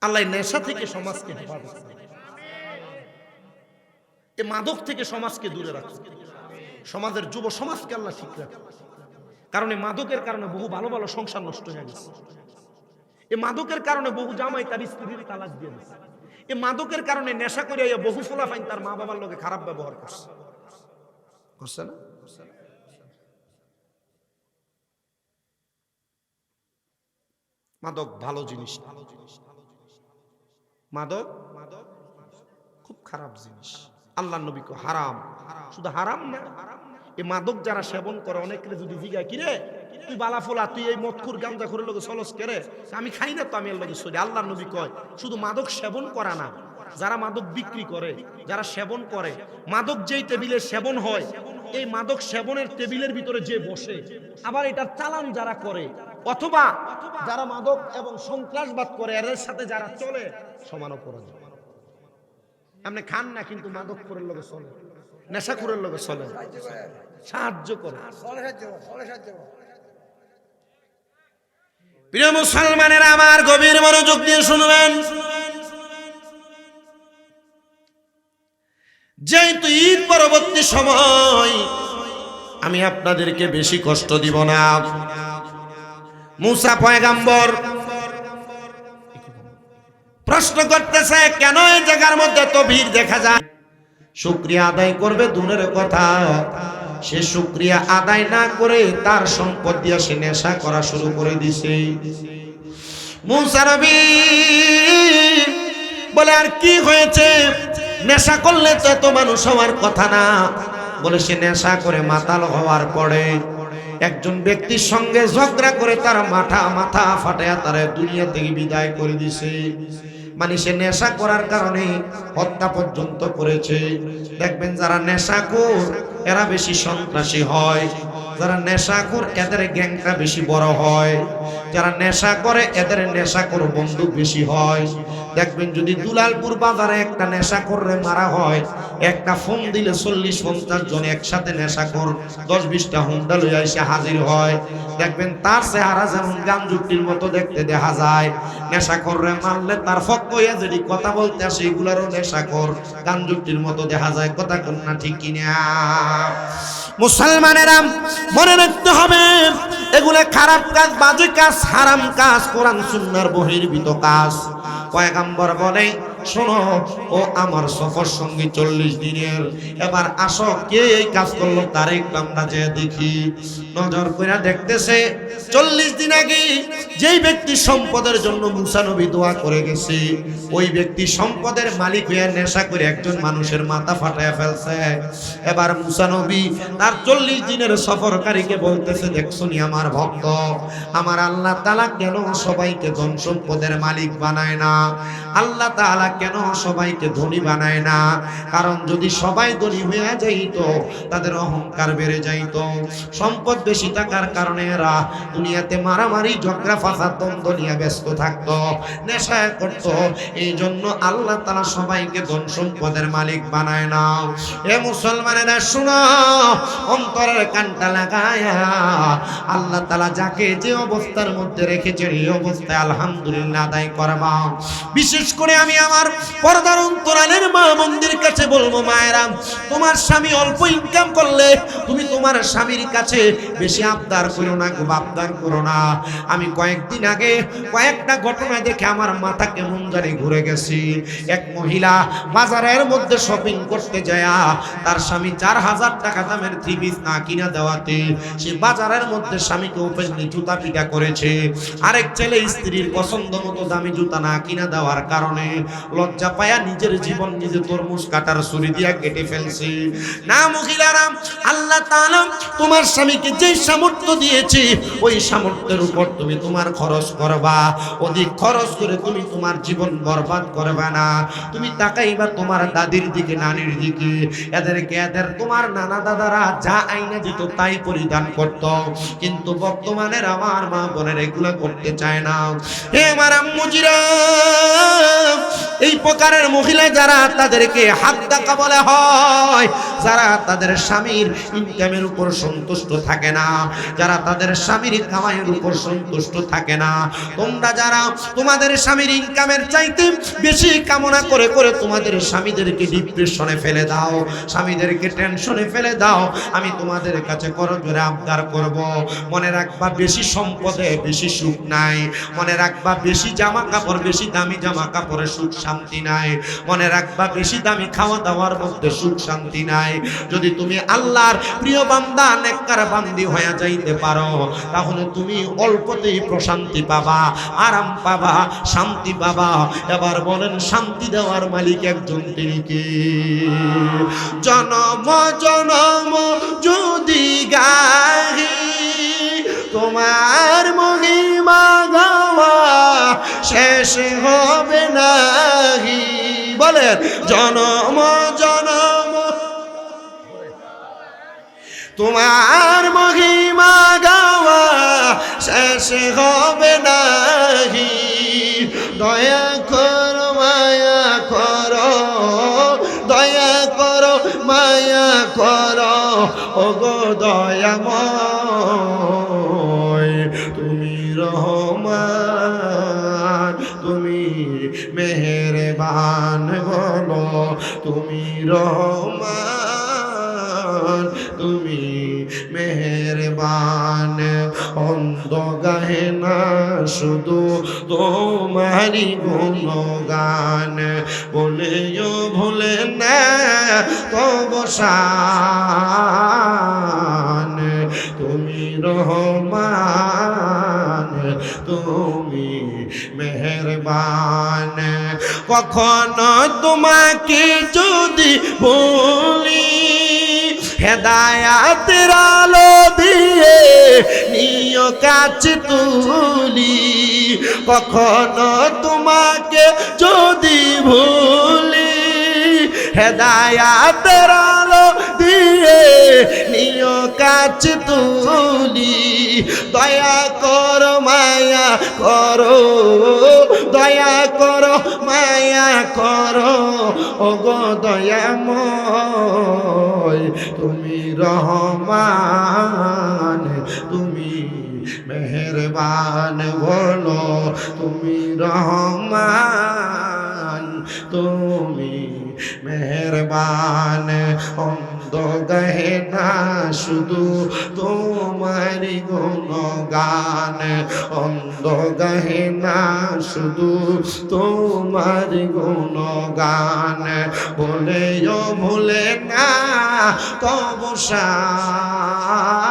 S1: আল্লাহ নেশা থেকে সমাজকে হেফাজত করে, এ মাদক থেকে সমাজকে দূরে রাখে, সমাজের যুব সমাজকে আল্লাহ ঠিক রাখে। কারণ এই মাদকের কারণে বহু ভালো ভালো সংসার নষ্ট হয়ে গেছে। এই মাদকের কারণে বহু জামাই তার স্ত্রীর তালাক দিয়ে দিয়েছে। এই মাদকের কারণে নেশা করে বহু ফলাফাইন তার মা বাবার লোকে খারাপ ব্যবহার করছে। করছে না? মাদক ভালো জিনিস, মাদক খুব খারাপ জিনিস। আল্লাহর নবী কো হারাম। শুধু হারাম না, এই মাদক যারা সেবন করে, অনেকের যদি জিজ্ঞাসা কিরে তুই বালাফোলা, তুই এই মদখুর গাঁজাখুরের লোকে চলস করে, আমি খাই না তো, আমি এর লোকে চলি। আল্লাহর নবী কয় শুধু মাদক সেবন করা না, যারা মাদক বিক্রি করে, যারা সেবন করে, মাদক যেই টেবিলে সেবন হয়, এই মাদক সেবনের টেবিলের ভিতরে যে বসে, আবার এটার চালান যারা করে, অথবা যারা মাদক এবং সন্ত্রাসবাদ করে, এর সাথে যারা চলে, সমান অপরাধ। আপনি খান না কিন্তু মাদক করের লোকে চলে, নেশা করের লোকে চলে, সাহায্য করে। প্রিয় মুসলমানেরা আমার গভীর মনোযোগ দিয়ে শুনবেন। যেহেতু ঈদ পরবর্তী সময়, আমি আপনাদেরকে বেশি কষ্ট দিব না। মুসা পয়গাম্বর প্রশ্ন করতেছে, কেন এই জায়গার মধ্যে তো ভিড় দেখা যায়? শুকরিয়া আদায় করবে দূরের কথা, সে শুকরিয়া আদায় না করে তার সম্পদ দিয়ে সে নেশা করা শুরু করে দিছে। মুসা নবী বলে, আর কি হয়েছে? নেশা করলে তো এত মানুষ হওয়ার কথা না। বলে, সে নেশা করে মাতাল হওয়ার পরে একজন ব্যক্তির সঙ্গে ঝগড়া করে তার মাথা ফাটায়া তারা দুনিয়া থেকে বিদায় করে দিছে। মানে সে নেশা করার কারণে হত্যা পর্যন্ত করেছে। দেখবেন যারা নেশাখোর এরা বেশি সন্ত্রাসী হয়, যারা নেশাখোর এদের গ্যাংটা বেশি বড় হয়, যারা নেশা করে এদের নেশাখোর বন্দুক বেশি হয়। দেখবেন যদি দুলালপুর বাজারে একটা নেশাখোররে মারা হয়, একটা ফোন দিলে 40-50 জন একসাথে নেশাখোর 10-20টা হুন্ডা লইয়া এসে হাজির হয়। দেখবেন তার চেহারা যেমন গাঞ্জুটির মতো দেখতে দেখা যায়। নেশাখোররে মারলে তার ফক্ক হইয়া যদি কথা বলতে আসে এগুলারও নেশাখোর গাঞ্জুটির মতো দেখা যায়। কথা কোন না ঠিক কিনা? মুসলমানেরা মনে রাখতে হবে, এগুলা খারাপ কাজ, বাজে কাজ, হারাম কাজ, কোরআন সুন্নাহর বহির্ভূত কাজ। পয়গম্বর বলে, শোনো ও আমার সফর সঙ্গী 40 দিনের, এবার আসো কে এই কাজ করলো তার একটু আমরা যে দেখি। নজর করে দেখতেছে 40 দিন আগে যেই ব্যক্তি সম্পদের জন্য মুসা নবী দোয়া করে গেছে, ওই ব্যক্তি সম্পদের মালিক হয়ে নেশা করে একজন মানুষের মাথা ফাটায় ফেলছে। এবার মুসা নবী তার 40 দিনের সফরকারীকে বলতেছে, দেখছনি আমার ভক্ত, আমার আল্লাহ তাআলা কেন সবাইকে ধন সম্পদের মালিক বানায় না? আল্লাহ তাআলা কেন সবাইকে ধনী বানায় না? কারণ যদি সবাই ধনী হয়ে যাইতো তাদের অহংকার বেড়ে যাইতো। সম্পদ বেশি থাকার কারণে এরা দুনিয়াতে মারামারি, ঝগড়া, ফাসাদ, দ্বন্দ্ব নিয়ে ব্যস্ত থাকতো, নেশা করতো। এই জন্য আল্লাহ তাআলা সবাইকে ধন সম্পদের মালিক বানায় না। এ মুসলমানেরা শুনো, অন্তরের কানটা লাগায়া আল্লাহ তাআলা যাকে যে অবস্থার মধ্যে রেখেছেন এই অবস্থায় আলহামদুলিল্লাহ আদায় করবা। বিশেষ করে আমি আমার পর্দার অন্তরালের মা বোনদের কাছে বলবো, মায়েরা, তোমার স্বামী অল্প ইনকাম করলে তুমি তোমার স্বামীর কাছে বেশি আবদার করো না, খুব আবদার করো না। আমি কয়েকদিন আগে কয়েকটা ঘটনা দেখে আমার মাথা কেমন জানি ঘুরে গেছি। এক মহিলা বাজারের মধ্যে শপিং করতে যায়, তার স্বামী 4000 টাকা দামের থ্রি পিস না কিনা দেওয়াতে সে বাজারের মধ্যে স্বামীকে ওপেনলি জুতা পিটা করেছে। আরেক ছেলে স্ত্রীর পছন্দ মতো দামি জুতা না কিনা দেওয়ার কারণে লজ্জা পায়া নিজের জীবন নিজে তরমুজ কাটার ছুরি দিয়া কেটে ফেলছে। না মহিলারা, আল্লাহ তাআলা তোমার স্বামীকে যে সামর্থ্য দিয়েছে ওই সামর্থ্যের উপর তুমি তোমার খরচ করবা। অধিক খরচ করে তুমি তোমার জীবন বরবাদ করবে না। তুমি তাকাইবা তোমার দাদির দিকে, নানির দিকে, এদের তোমার নানা দাদারা যা আইনা দিত তাই পরিধান করত, কিন্তু বর্তমানের আমার মা বোনের এগুলো করতে চায় না। হে আমার আম্মুজিরা, এই প্রকারের মহিলা যারা, তাদেরকে হাদ্দাকা বলা হয়, যারা তাদের স্বামীর ইনকামের উপর সন্তুষ্ট থাকে না, যারা তাদের স্বামীর কামাইয়ের উপর সন্তুষ্ট থাকে না। তোমরা যারা তোমাদের স্বামীর ইনকামের চাইতে বেশি কামনা করে করে তোমাদের স্বামীদেরকে ডিপ্রেশনে ফেলে দাও, স্বামীদেরকে টেনশনে ফেলে দাও, আমি তোমাদের কাছে করজোরে আবদার করব, মনে রাখবা বেশি সম্পদে বেশি সুখ নাই। মনে রাখবা বেশি জামা কাপড়, বেশি দামি জামা কাপড়ে সুখ শান্তি নাই। মনে রাখবা বেশি দামি খাওয়া দাওয়ার মধ্যে সুখ শান্তি নাই। যদি তুমি আল্লাহর প্রিয় বান্দা, নেককার বান্দি হয়ে যাইতে পারো, তাহলে তুমি অল্পতেই প্রশান্তি পাবা, আরাম পাবা, শান্তি পাবা। এবার বলেন, শান্তি দেওয়ার মালিক একজন, তিনি কে? জনম জনম যদি গাহি তোমার মহিমা গাওয়া শেষ হবে নাহি। বলেন, জনম জনম তোমার মহিমা গাওয়া শেষ হবে নাহি। দয়া করো, মায়া করো, দয়া করো, মায়া করো, ওগো দয়াময়, তুমি রহমান, তুমি মেহেরবান, বলো তুমি রহমান, তুমি মেহেরবান। অন্ধ গাহে না শুধু তোমারি গুণগান বলেও ভুলে না তব শান তুমি রহমান তুমি মেহেরবান কখনো তোমাকে যদি বলি হেদায়াতের আলো দিয়ে নিয় কাছে তুলি কখনো তোমাকে যদি ভুলি হেদায়াতের আলো দিয়ে নিয় কাছে তুলি দয়া করো মায়া করো দয়া করো মায়া করো ওগো দয়াময় তুমি রহমান তুমি মেহেরবান বলো তুমি রহমান তুমি মেহেরবান অন্ধ গাহে না শুধু তোমারি গুণগান অন্ধ গাহে না শুধু তোমারি গুণগান বলেও ভুলে না তব শান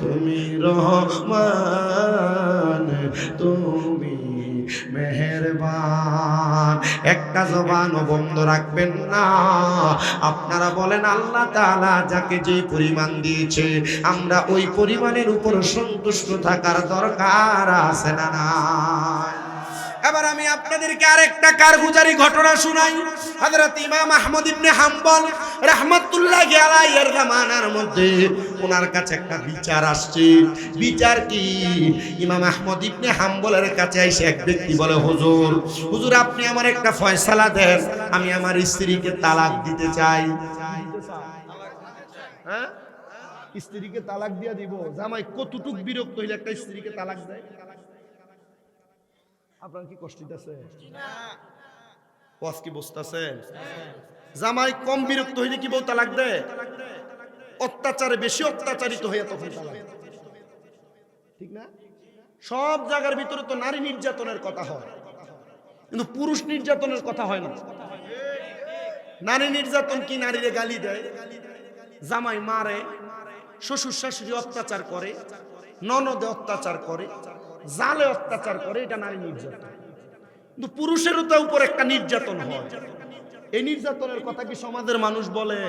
S1: তুমি রহমান তুমি মেহেরবান একটা জবানও বন্ধ রাখবেন না আপনারা বলেন আল্লাহ তাআলা যাকে যে পরিমাণ দিয়েছে আমরা ওই পরিমাণের উপর সন্তুষ্ট থাকার দরকার আছে না না এবার আমি আপনাদেরকে আরেকটা কারগুজারি ঘটনা শুনাই হযরত ইমাম আহমদ ইবনে হাম্বল রাহমাতুল্লাহি আলাইহির জামানার মধ্যে ওনার কাছে একটা বিচার আসছে বিচার কি ইমাম আহমদ ইবনে হাম্বলের কাছে এসে এক ব্যক্তি বলে হুজুর হুজুর আপনি আমার একটা ফয়সালা দেন আমি আমার স্ত্রীকে তালাক দিতে চাই হ্যাঁ স্ত্রীকে তালাক দিয়া দিব জামাই কতটুক বিরক্ত হইলে একটা স্ত্রীকে তালাক দেয় আপনার কি কষ্ট দিতেছে কি বুঝতেছেন জামাই কম বিরক্ত হইলে কি বউ তালাক দেয় অত্যাচারে বেশি অত্যাচারিত হয়ে তখন তালাক ঠিক না সব জায়গার ভিতরে তো নারী নির্যাতনের কথা হয় কিন্তু পুরুষ নির্যাতনের কথা হয় না নারী নির্যাতন কি নারীরে গালি দেয় জামাই মারে শ্বশুর শাশুড়ি অত্যাচার করে ননদে অত্যাচার করে জালে অত্যাচার করে এটা নারী নির্যাতন কিন্তু পুরুষেরও তো উপর একটা নির্যাতন হয় এই নির্যাতনের কথা কি সমাজের মানুষ বলে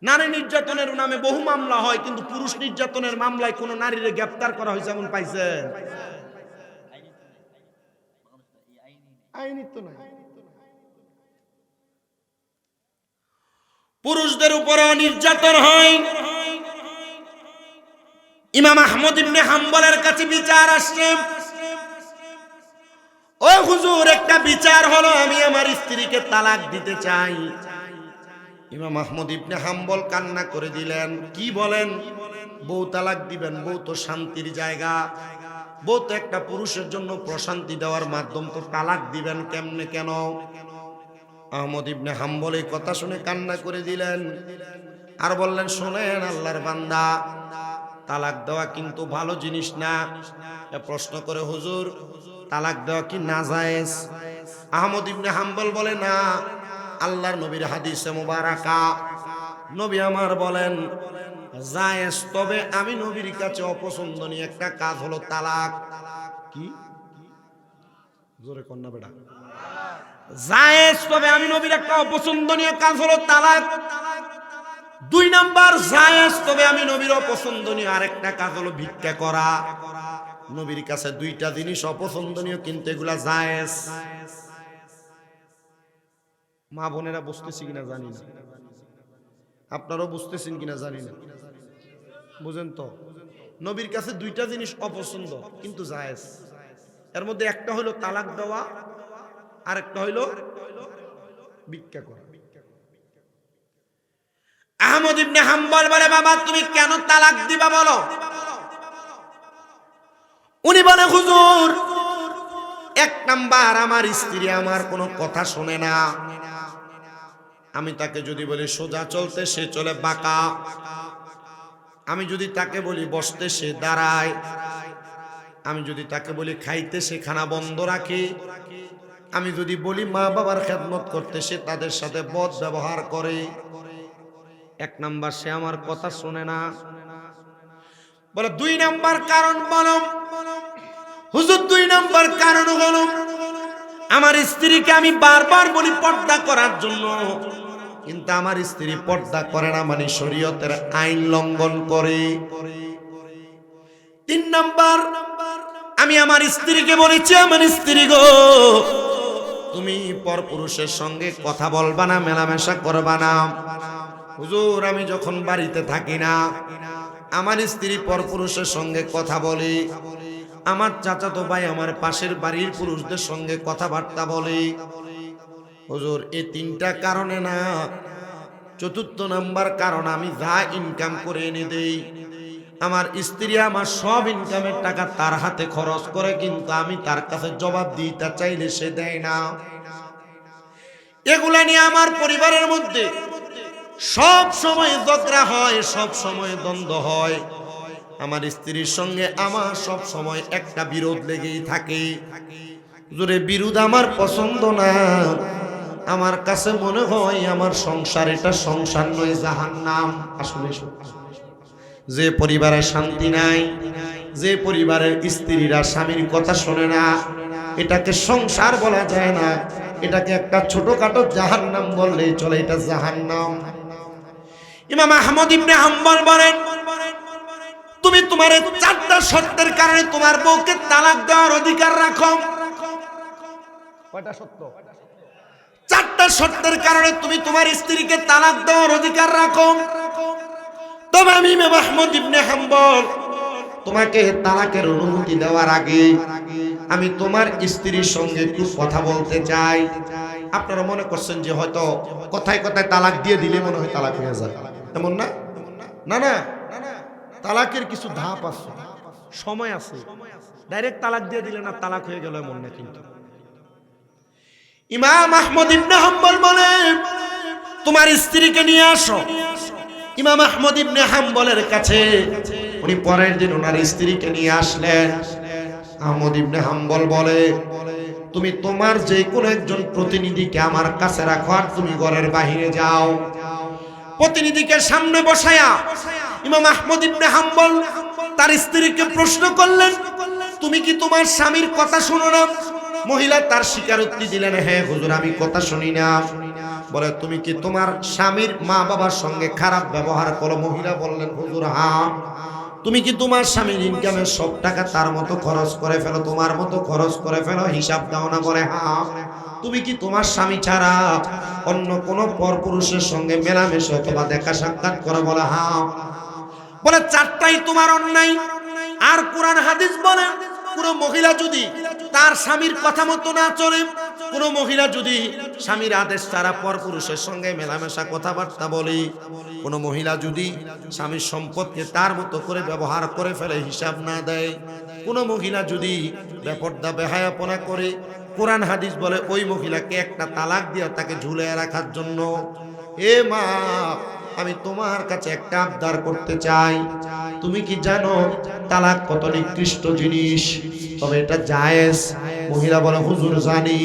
S1: নারী নির্যাতনের নামে বহু মামলা হয় কিন্তু পুরুষ নির্যাতনের মামলায় কোনো নারীরে গ্রেফতার করা হয়েছে এমন পাইছেন আইনি তো নাই পুরুষদের উপরও নির্যাতন হয় ইমাম আহমদ ইবনে হাম্বলের কাছে বিচার আসছে ও হুজুর একটা বিচার হলো আমি আমার স্ত্রীকে তালাক দিতে চাই ইমাম আহমদ ইবনে হাম্বল কান্না করে দিলেন কি বলেন বউ তালাক দিবেন বউ তো শান্তির জায়গা বউ তো একটা পুরুষের জন্য প্রশান্তি দেওয়ার মাধ্যম তো তালাক দিবেন কেমনে কেন আহমদ ইবনে হাম্বল এই কথা শুনে কান্না করে দিলেন আর বললেন শোনেন আল্লাহর বান্দা তালাক দেওয়া কিন্তু ভালো জিনিস না প্রশ্ন করে হুজুর তালাক দেওয়া কি নাজায়েজ আহমদ ইবনে হাম্বল বলে না আল্লাহর নবীর হাদিসে মুবারাকা নবী আমার বলেন জায়েজ তবে আমি নবীর কাছে অপছন্দনীয় একটা কাজ হলো তালাক কি জোরে কন্যা বেটা জায়েজ তবে আমি নবীর একটা অপছন্দনীয় কাজ হলো তালাক দুই নাম্বার জায়েজ তবে আমি নবীর অপছন্দনীয় আরেকটা কাজ হলো ভিক্ষা করা নবীর কাছে দুইটা জিনিস অপছন্দনীয় কিন্তু এগুলা জায়েজ মা বোনেরা বুঝতেছি কিনা জানি না আপনারাও বুঝতেছেন কিনা জানি না বুঝেন তো নবীর কাছে দুইটা জিনিস অপছন্দ কিন্তু জায়েজ এর মধ্যে একটা হলো তালাক দেওয়া আরেকটা হলো ভিক্ষা করা আহমদ ইবনে হাম্বল বলে বাবা তুমি কেন তালাক দিবা বলো উনি বলে হুজুর এক নাম্বার আমার স্ত্রী আমার কোনো কথা শোনে না আমি তাকে যদি বলি সোজা চলতে সে চলে বাঁকা আমি যদি তাকে বলি বসতে, সে দাঁড়ায়। আমি যদি তাকে বলি খাইতে, সে খানা বন্ধ রাখে। আমি যদি বলি মা বাবার খেদমত করতে, সে তাদের সাথে বদ ব্যবহার করে। এক নাম্বার, সে আমার কথা শোনে না। বলে 2 নাম্বার কারণ বলো। হুজুর 2 নাম্বার কারণ হলো আমার স্ত্রীকে আমি বারবার বলি পর্দা করার জন্য, কিন্তু আমার স্ত্রী পর্দা করে না, মানে শরীয়তের আইন লঙ্ঘন করে। 3 নাম্বার, আমি আমার স্ত্রীকে বলেছি, আমার স্ত্রী গো, তুমি পরপুরুষের সঙ্গে কথা বলবা না, মেলামেশা করবা না। হুজুর আমি যখন বাড়িতে থাকি না, আমার স্ত্রী পরপুরুষের সঙ্গে কথা বলে। আমার চাচাতো ভাই আমার পাশের বাড়ির পুরুষদের সঙ্গে কথাবার্তা বলে। হুজুর এই 3টা কারণে না, 4র্থ নাম্বার কারণ, আমি যা ইনকাম করে এনে দেই, আমার স্ত্রী আমার সব ইনকামের টাকা তার হাতে খরচ করে, কিন্তু আমি তার কাছে জবাব দিতে চাইলে সে দেয় না। এগুলা নিয়ে আমার পরিবারের মধ্যে সব সময় ঝগড়া হয়, সব সময় দ্বন্দ্ব হয়। আমার স্ত্রীর সঙ্গে আমার সব সময় একটা বিরোধ লেগেই থাকে। জোরে বিরোধ আমার পছন্দ না। আমার কাছে মনে হয় আমার সংসার এটা সংসার নয়, জাহান্নাম। আসলে যে পরিবারে শান্তি নাই, যে পরিবারের স্ত্রীরা স্বামীর কথা শোনে না, এটাকে সংসার বলা যায় না, এটাকে একটা ছোটখাটো জাহান্নাম বললেই চলে, এটা জাহান্নাম। ইমাম আহমদ ইবনে হাম্বল বলেন, তুমি তোমার 4টা শর্তের কারণে তোমার বউকে তালাক দেওয়ার অধিকার রাখো। কয়টা শর্ত? 4টা শর্তের কারণে তুমি তোমার স্ত্রীকে তালাক দেওয়ার অধিকার রাখো। তবে আমি ইমাম আহমদ ইবনে হাম্বল তোমাকে তালাকের অনুমতি দেওয়ার আগে আমি তোমার স্ত্রীর সঙ্গে একটু কথা বলতে চাই। আপনারা মনে করছেন যে হয়তো কথায় কথায় তালাক দিয়ে দিলে মনে হয় তালাক হয়ে যায়, এমন না? না না, তালাকের কিছু ধাপ আছে, সময় আছে। ডাইরেক্ট তালাক দিয়ে দিলে না তালাক হয়ে গেল এমন না। কিন্তু ইমাম আহমদ ইবনে হাম্বল বলে তোমার স্ত্রীকে নিয়ে আসো। ইমাম আহমদ ইবনে হাম্বলের কাছে উনি পরের দিন ওনার স্ত্রীকে নিয়ে আসলেন। আহমদ ইবনে হাম্বল বলে, তুমি তোমার যে কোনো একজন প্রতিনিধিকে আমার কাছে রাখো, আর তুমি ঘরের বাহিরে যাও। প্রতিনিধিকে সামনে বসায়া ইমাম আহমদ ইবনে হাম্বল তার স্ত্রীকে প্রশ্ন করলেন, তুমি কি তোমার স্বামীর কথা শুনো না? মহিলা তার স্বীকারোক্তি দিলেন, হ্যাঁ হুজুর আমি কথা শুনি না। বলে, তুমি কি তোমার স্বামীর মা বাবার সঙ্গে খারাপ ব্যবহার করো? মহিলা বললেন, হুজুর হ্যাঁ। তুমি কি তোমার স্বামীর ইনকামের সব টাকা তার মতো খরচ করে ফেলো, তোমার মতো খরচ করে ফেলো, হিসাব দাও না? বলে হ্যাঁ। তুমি কি তোমার স্বামী ছাড়া অন্য কোনো পরপুরুষের সঙ্গে মেলামেশা অথবা দেখা সাক্ষাৎ করো? বলে হ্যাঁ। বলে 4টাই তোমার অন্যায়। আর কোরআন হাদিস বলে, কোন মহিলা যদি তার স্বামীর কথা মতো না চলে, কোন মহিলা যদি স্বামীর আদেশ ছাড়া পরপুরুষের সঙ্গে মেলামেশা কথাবার্তা বলে, কোন মহিলা যদি স্বামীর সম্পদকে তার মতো করে ব্যবহার করে ফেলে, হিসাব না দেয়, কোন মহিলা যদি বেপরদা বেহায়াপনা করে, কোরআন হাদিস বলে ওই মহিলাকে একটা তালাক দিয়ে তাকে ঝুলিয়ে রাখার জন্য। এ মা, আমি তোমার কাছে একটা আবদার করতে চাই। তুমি কি জানো তালাক কত নিকৃষ্ট জিনিস? তবে এটা জায়েজ। মহিলা বলে, হুজুর জানি।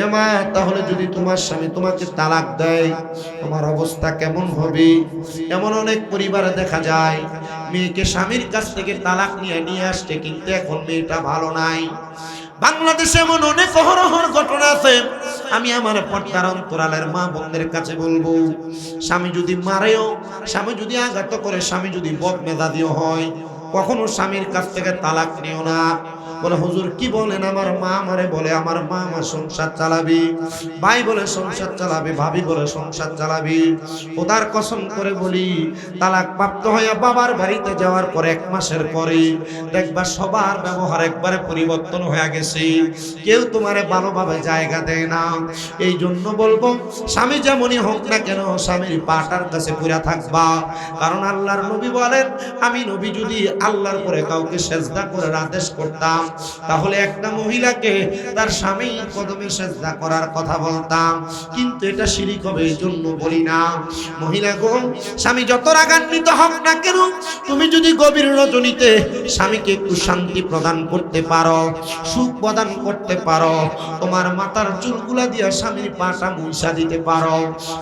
S1: এ মা, তাহলে যদি তোমার স্বামী তোমাকে তালাক দেয় তোমার অবস্থা কেমন হবে? এমন অনেক পরিবারে দেখা যায় মেয়েকে স্বামীর কাছ থেকে তালাক নিয়ে আসছে, কিন্তু এখন মেয়েটা ভালো নাই। বাংলাদেশে এমন অনেক অহরহর ঘটনা আছে। আমি আমার পর্দার অন্তরালের মা বোনদের কাছে বলবো, স্বামী যদি মারেও, স্বামী যদি আঘাত করে, স্বামী যদি বদমেজাজিও হয়, কখনো স্বামীর কাছ থেকে তালাক নিও না। বলে, হুজুর কি বলেন? আমার মা আমারে বলে আমার মা আমার সংসার চালাবি, ভাই বলে সংসার চালাবি, ভাবি বলে সংসার চালাবি। খোদার কসম করে বলি, তালাক প্রাপ্ত হয়ে বাবার বাড়িতে যাওয়ার পর 1 মাসের পরে দেখবা সবার ব্যবহার একবারে পরিবর্তন হয়ে গেছে। কেউ তোমারে ভালোভাবে জায়গা দেয় না। এই জন্য বলবো, স্বামী যেমনই হোক না কেন, স্বামীর পাটার কাছে পুরা থাকবা। কারণ আল্লাহর নবী বলেন, আমি নবী যদি আল্লাহর পরে কাউকে সেজদা করার আদেশ করতাম, তাহলে একটা মহিলাকে তার স্বামীর কদমে সেজদা করার কথা বলতাম, কিন্তু এটা শিরক হবে, এই জন্য বলি না। মহিলা গো, স্বামী যত রাগান্বিত হোক না কেন, তুমি যদি গভীর রজনীতে স্বামীকে একটু শান্তি প্রদান করতে পারো, সুখ প্রদান করতে পারো, তোমার মাথার চুলগুলা দিয়া স্বামীর পাটা মুছা দিতে পারো,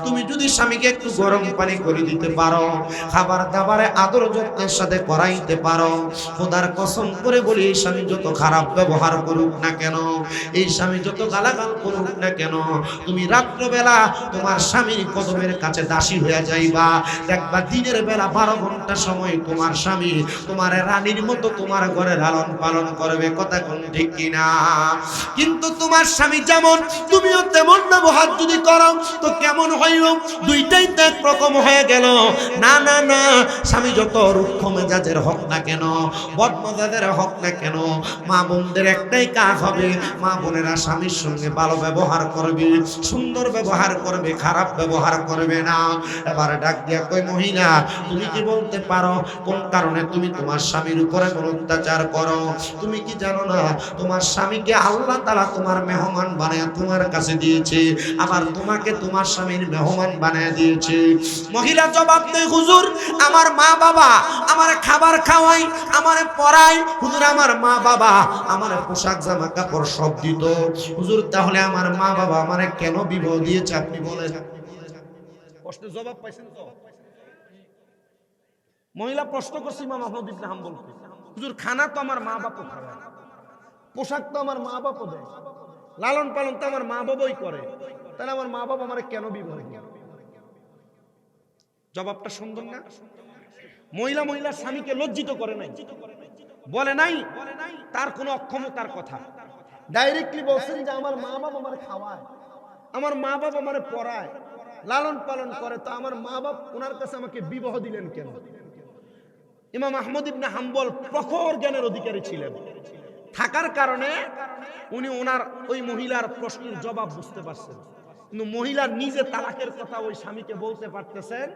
S1: তুমি যদি স্বামীকে একটু গরম পানি করে দিতে পারো, খাবার দাবারে আদর যত্নের সাথে করাইতে পারো, খোদার কসম করে বলি, এই স্বামী যত খারাপ ব্যবহার করুক না কেন, এই স্বামী যত গালাগাল করুক না কেন, তুমি রাত্রবেলা তোমার স্বামীর কদমের কাছে দাসী হয়ে যাইবা। দেখবা দিনের বেলা 12 ঘন্টা সময় তোমার স্বামী তোমার রানীর মতো তোমার ঘরে লালন পালন করবে। কথা কোন ঠিক কিনা? কিন্তু তোমার স্বামী যেমন, তুমিও তেমন ব্যবহার যদি করো তো কেমন হইল? দুইটাই তো একরকম হয়ে গেল। না না না, স্বামী যত রুক্ষ মেজাজের হোক না কেন, বদমেজাজের হোক না কেন, মা বোনদের একটাই কাজ হবে, মা বোনেরা স্বামীর সঙ্গে ভালো ব্যবহার করবে, সুন্দর ব্যবহার করবে, খারাপ ব্যবহার করবে না। এবার ডাক দিয়া কই, মহিলা তুমি কি বলতে পারো কোন কারণে তুমি তোমার স্বামীর উপরে অত্যাচার করো? তুমি কি জানো না তোমার স্বামীকে আল্লাহ তাআলা তোমার মেহমান বানায় তোমার কাছে দিয়েছে, আবার তোমাকে তোমার স্বামীর মেহমান বানায় দিয়েছে। মহিলা জবাব দেয়, হুজুর আমার মা বাবা আমার খাবার খাওয়াই, আমার পড়াই, হুজুর আমার মা বাবা আমার পোশাক জামা কাপড় সব দিত। হুজুর তাহলে আমার মা বাবা আমারে কেন বিবাহ দিয়েছে আপনি বলেন? প্রশ্নের জবাব পাইছেন তো? মহিলা প্রশ্ন করছে ইমাম আহমদ ইবনে হাম্বলকে, হুজুর খানা তো আমার মা বাবা খাওয়ায়, পোশাক তো আমার মা বাবা দেয়, লালন পালন তো আমার মা বাবাই করে, তাহলে আমার মা বাবা আমারে কেন বিবাহ দিল? জবাবটা সুন্দর না? মহিলার স্বামীকে লজ্জিত করে নাই, বলে নাই তার কোনো অক্ষমতার কথা, ডাইরেক্টলি বলছেন যে আমার মা বাবা আমারে খাওয়ায়, আমার মা বাবা আমারে পড়ায়, লালন পালন করে, তো আমার মা বাবা ওনার কাছে আমাকে বিবাহ দিলেন কেন? ইমাম আহমদ ইবনে হাম্বল প্রখর জ্ঞানের অধিকারী ছিলেন, থাকার কারণে উনি ওনার ওই মহিলার প্রশ্নের জবাব বুঝতে পারছেন, কিন্তু মহিলা নিজে তালাকের কথা ওই স্বামীকে বলতে পারতেছেন,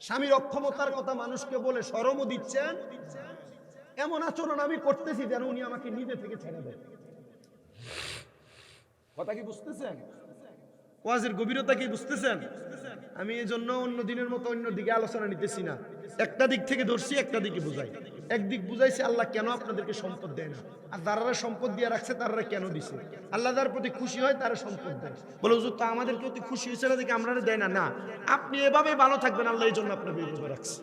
S1: স্বামীর অক্ষমতার কথা মানুষকে বলে শরমও দিচ্ছেন। এমন আচরণ আমি করতেছি যেন উনি আমাকে নিজে থেকে ছেড়ে দেন। কথা কি বুঝতেছেন? ওয়াজের গভীরতা কি বুঝতেছেন? আমি এই জন্য অন্য দিনের মতো অন্য দিকে আলোচনা নিতেছি না, একটা দিক থেকে ধরছি, একটা দিকে বুঝাই। একদিক বুঝাইছি আল্লাহ কেন আপনাদেরকে সম্পদ দেয় না, আর যারা সম্পদ দিয়ে রাখছে তারা কেন দিছে। আল্লাহ যার প্রতি খুশি হয় তারা সম্পদ দেয়। বলে হুজুর তো আমাদের প্রতি খুশি হয়েছে না দেখে আমরা দেয় না। না, আপনি এভাবে ভালো থাকবেন, আল্লাহ এই জন্য আপনার বিরুদ্ধে রাখছে।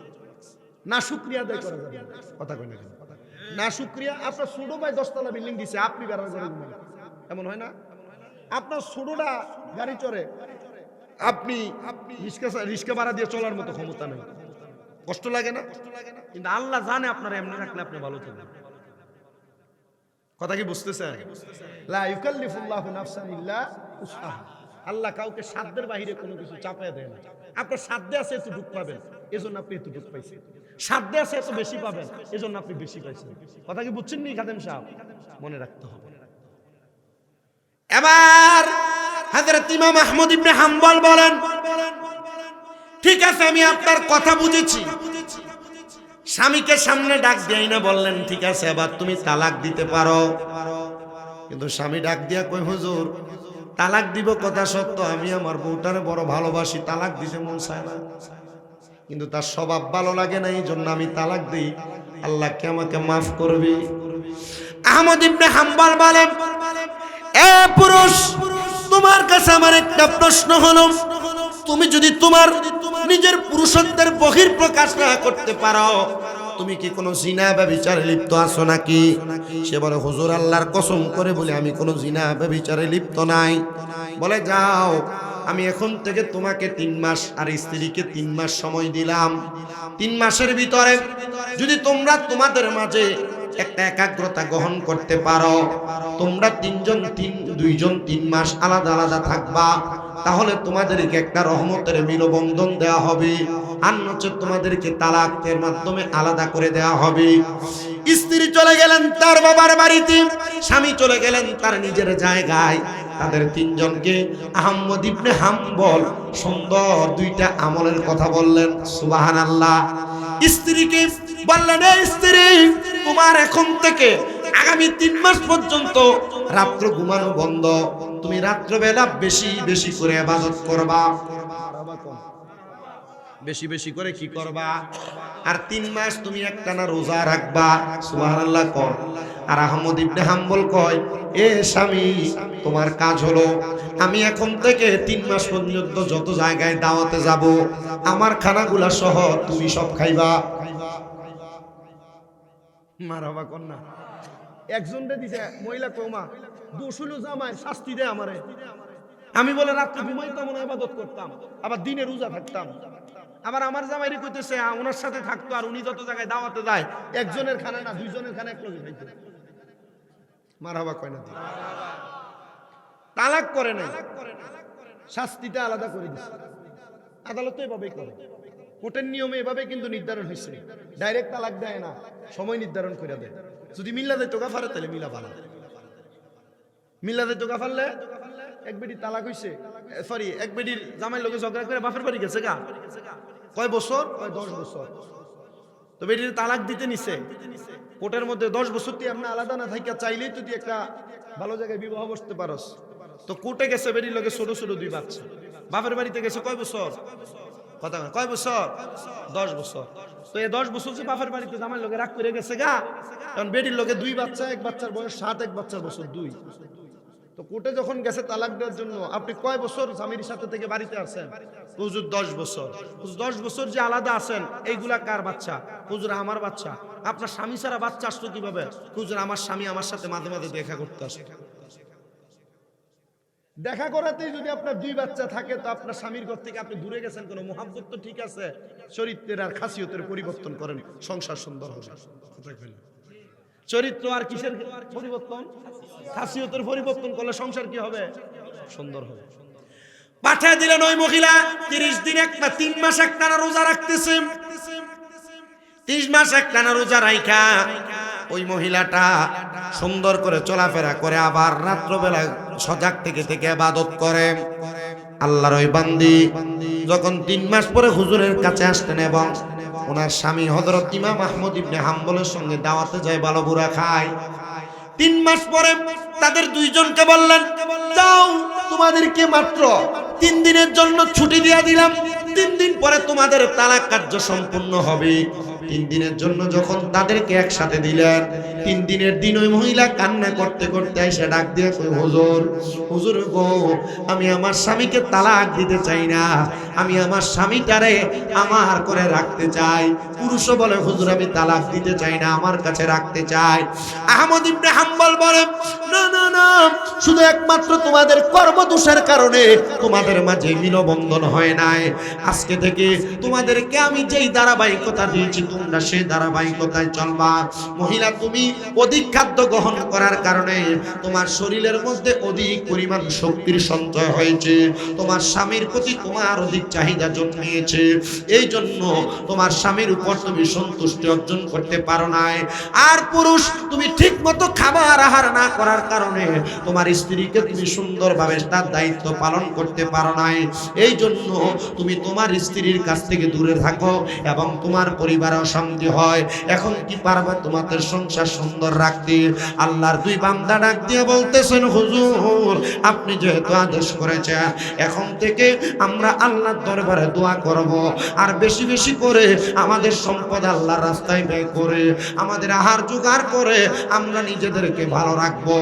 S1: না শুকরিয়া আদায় করা যাবে না। কথা কই না কেন? না শুকরিয়া, আপনার ছোট ভাই 10 তলা বিল্ডিং দিছে, আপনি বেড়ার করে ঘুমান, এমন হয় না? আপনার ছোটটা গাড়ি চড়ে, আপনি রিস্কা ভাড়া দিয়ে চলার মতো ক্ষমতা নেই, কষ্ট লাগে না? কিন্তু আল্লাহ জানে আপনারা এমনি রাখলে আপনি ভালো থাকবেন। কথা কি বুঝতেছেন? লা ইউকাল্লিফুল্লাহু নাফসান ইল্লা উসআহা। আল্লাহ কাউকে সাধ্যের বাহিরে কোনো কিছু চাপায় দেয় না। আপনার সাধ্যে আছে একটু দুঃখ পাবেন, এজন্য আপনি একটু দুঃখ পাইছেন। সাধ্যে আছে এত বেশি পাবেন, এজন্য আপনি বেশি পাইছেন। কথা কি বুঝছেন নি খাদেম সাহেব? মনে রাখতে হবে। এবার হযরত ইমাম আহমদ ইবনে হাম্বল বলেন, ঠিক আছে আমি আপনার কথা বুঝেছি, স্বামীকে সামনে ডাক দেয় না, বললেন ঠিক আছে এবার তুমি তালাক দিতে পারো। কিন্তু স্বামী ডাক দিয়া কই, হুজুর তালাক দিব কথা সত্য, আমি আমার বউটারে বড় ভালোবাসি, তালাক দিতে মন চায় না, কিন্তু তার স্বভাব ভালো লাগে না, এই জন্য আমি তালাক দিই, আল্লাহ কি আমাকে মাফ করবে? আহমদ ইবনে হাম্বল বলেন, এ পুরুষ, তোমার কাছে আমার একটা প্রশ্ন হলো, তুমি যদি তোমার নিজের পুরুষত্বের বহির প্রকাশ না করতে পারো, তুমি কি কোনো জিনা ব্যভিচারে লিপ্ত আছো নাকি? সে বলে, হুজুর আল্লাহর কসম করে বলে আমি কোনো জিনা ব্যভিচারে লিপ্ত নাই। বলে, যাও আমি এখন থেকে তোমাকে 3 মাস আর স্ত্রীকে 3 মাস সময় দিলাম। 3 মাসের ভিতরে যদি তোমরা তোমাদের মাঝে একটা একাগ্রতা গ্রহণ করতে পারো, তোমরা 2জন 3 মাস আলাদা আলাদা থাকবা, তাহলে তোমাদেরকে একটা রহমতের মিলবন্ধন দেওয়া হবে, আর নচেত তোমাদেরকে তালাকের মাধ্যমে আলাদা করে দেওয়া হবে। স্ত্রী চলে গেলেন তার বাবার বাড়িতে, স্বামী চলে গেলেন তার নিজের জায়গায়। তাদের 3 জনকে আহমদ ইবনে হাম্বল সুন্দর 2টা আমলের কথা বললেন। সুবহানাল্লাহ। স্ত্রীকে বললেন, এই স্ত্রী, তোমার এখন থেকে আগামী 3 মাস পর্যন্ত রাত্র ঘুমানো বন্ধ। তুমি রাত্রবেলা বেশি বেশি করে ইবাদত করবা, বেশি বেশি করে কি করবা? আর 3 মাস তুমি একটানা রোজা রাখবা। সুবহানাল্লাহ কর। আর আহমদ ইবনে হাম্বল কয়, এ স্বামী, তোমার কাজ হলো আমি এখন থেকে 3 মাস পর্যন্ত যত জায়গায় দাওয়াতে যাব, আমার খানাগুলা সহ তুমি সব খাইবা। মারহাবা কর না। একজন রে দিছে মহিলা কওমা দোষুল জামাই শাস্তি দেয় আমারে। আমি বলে রাত্রে ঘুমাইতাম না, ইবাদত করতাম, আবার দিনে রোজা থাকতাম। আবার আমার জামাইরে কইতেছে ওনার সাথে থাকতো, আর উনি যত জায়গায় দাওয়াতে যায় একজনের খানা না 2 জনের খানা একলগে খাইতো। মারহাবা কয় না? তালাক করে নাই, শাস্তিটা আলাদা করে দিছে। আদালত এভাবেই করে, কোর্টের নিয়মে এভাবে কিন্তু নির্ধারণ হয়েছে। ডাইরেক্ট তালাক দেয় না, সময় নির্ধারণ করে দেয়। যদি মিল্লা দেয় তোকা ফারে তাহলে মিলা ভালো, মিল্লা দেয় তোকা ফারলে এক বেটি তালাক হইছে, সরি এক বেটির জামাই লোকে ঝগড়া করে বাপের বাড়ি গেছে গা, কয় বছর? কয় 10 বছর। তো বেটির তালাক দিতে নিছে কোর্টের মধ্যে। 10 বছর তুই আপনি আলাদা না থাইকা চাইলেই তুই একটা ভালো জায়গায় বিবাহ বসতে পারস। তো কোর্টে গেছে বেটির লোকে ছোট ছোট 2 বাচ্চা, বাপের বাড়িতে গেছে কয় বছর? কথা কয় বছর? 10 বছর। তো এই 10 বছর যে বাপের বাড়িতে জামাই লোকে রাগ করে গেছে গা, কারণ বেটির লোকে 2 বাচ্চা, এক বাচ্চার বয়স 7, এক বাচ্চার বছর 2। তো কোর্টে যখন গেছে তালাক দেওয়ার জন্য, আপনি কয় বছর স্বামীর সাথে থেকে বাড়িতে আছেন? হুজুর 10 বছর। 10 বছর যে আলাদা আছেন, এইগুলা কার বাচ্চা? হুজুর আমার বাচ্চা। আপনার স্বামী ছাড়া বাচ্চা আসতো কিভাবে? হুজুর আমার স্বামী আমার সাথে মাঝে মাঝে দেখা করতে আসে। দেখা করাতেই যদি আপনার 2 বাচ্চা থাকে, তো আপনার স্বামীর ঘর থেকে আপনি দূরে গেছেন, কোনো মহাব্বত তো ঠিক আছে, চরিত্রের আর খাসিয়তের পরিবর্তন করেন, সংসার সুন্দর হবে। চরিত্র আর কিসের পরিবর্তন? খাসিয়তের পরিবর্তন করলে সংসার কি হবে? সুন্দর হবে। পাঠিয়ে দিলেন ওই মহিলা 30 দিন একটা 3 মাস একটানা রোজা রাখতেছে। 30 মাস একটানা রোজা রাইখা ওই মহিলাটা সুন্দর করে চলাফেরা করে, আবার রাত্রবেলা সজাগ থেকে থেকে ইবাদত করে। আল্লাহর ওই বান্দি যখন 3 মাস পরে হুজুরের কাছে আসতেন এবং ওনার স্বামী হযরত ইমাম আহমদ ইবনে হাম্বলের সঙ্গে দাওয়াতে যায়, ভালো বুড়া খায়। 3 মাস পরে তাদের 2 জনকে বললেন, যাও তোমাদেরকে মাত্র 3 দিনের জন্য ছুটি দিয়ে দিলাম, 3 দিন পরে তোমাদের তালাক কার্য সম্পূর্ণ হবে। 3 দিনের জন্য যখন তাদেরকে একসাথে দিলেন, 3 দিনের দিন ওই মহিলা কান্না করতে করতে এসে ডাক দিয়ে কই, হুজুর, হুজুর গো, আমি আমার স্বামীকে তালাক দিতে চাই না, আমি আমার স্বামীটারে আমার করে রাখতে চাই। পুরুষও বলে, হুজুর আমি তালাক দিতে চাই না, আমার কাছে রাখতে চাই। আহমদ ইবনে হাম্বল বলে, না না না, শুধু একমাত্র তোমাদের কর্মদোষের কারণে তোমাদের মাঝে মিলবন্ধন হয় নাই। আজকে থেকে তোমাদেরকে আমি যেই ধারাবাহিকতা দিয়েছি তোমরা সেই ধারাবাহিকতায় চলবা। মহিলা, তুমি অধিক খাদ্য গ্রহণ করার কারণে তোমার শরীরের মধ্যে অধিক পরিমাণ শক্তির সঞ্চয় হয়েছে, তোমার স্বামীর প্রতি তোমার অধিক চাহিদা জন্মিয়েছে, এই জন্য তোমার স্বামীর উপর তুমি সন্তুষ্টি অর্জন করতে পারো নাই। আর পুরুষ, তুমি ঠিক মতো খাবার আহার না করার কারণে তোমার স্ত্রীকে তুমি সুন্দরভাবে তার দায়িত্ব পালন করতে পারো নাই, এই জন্য তুমি তোমার স্ত্রীর কাছ থেকে দূরে থাকো এবং তোমার পরিবারেও শান্তি হয়। এখন কি পারবে তোমাদের সংসার সুন্দর রাখতে? আল্লাহর 2 বান্দা ডাক দিয়ে বলতেছেন, হুজুর আপনি যেহেতু আদেশ করেছেন, এখন থেকে আমরা আল্লাহর দরবারে দোয়া করব, আর বেশি বেশি করে আমাদের সম্পদ আল্লাহর রাস্তায় ব্যয় করে, আমাদের আহার জোগাড় করে আমরা নিজেদেরকে ভালো রাখবো।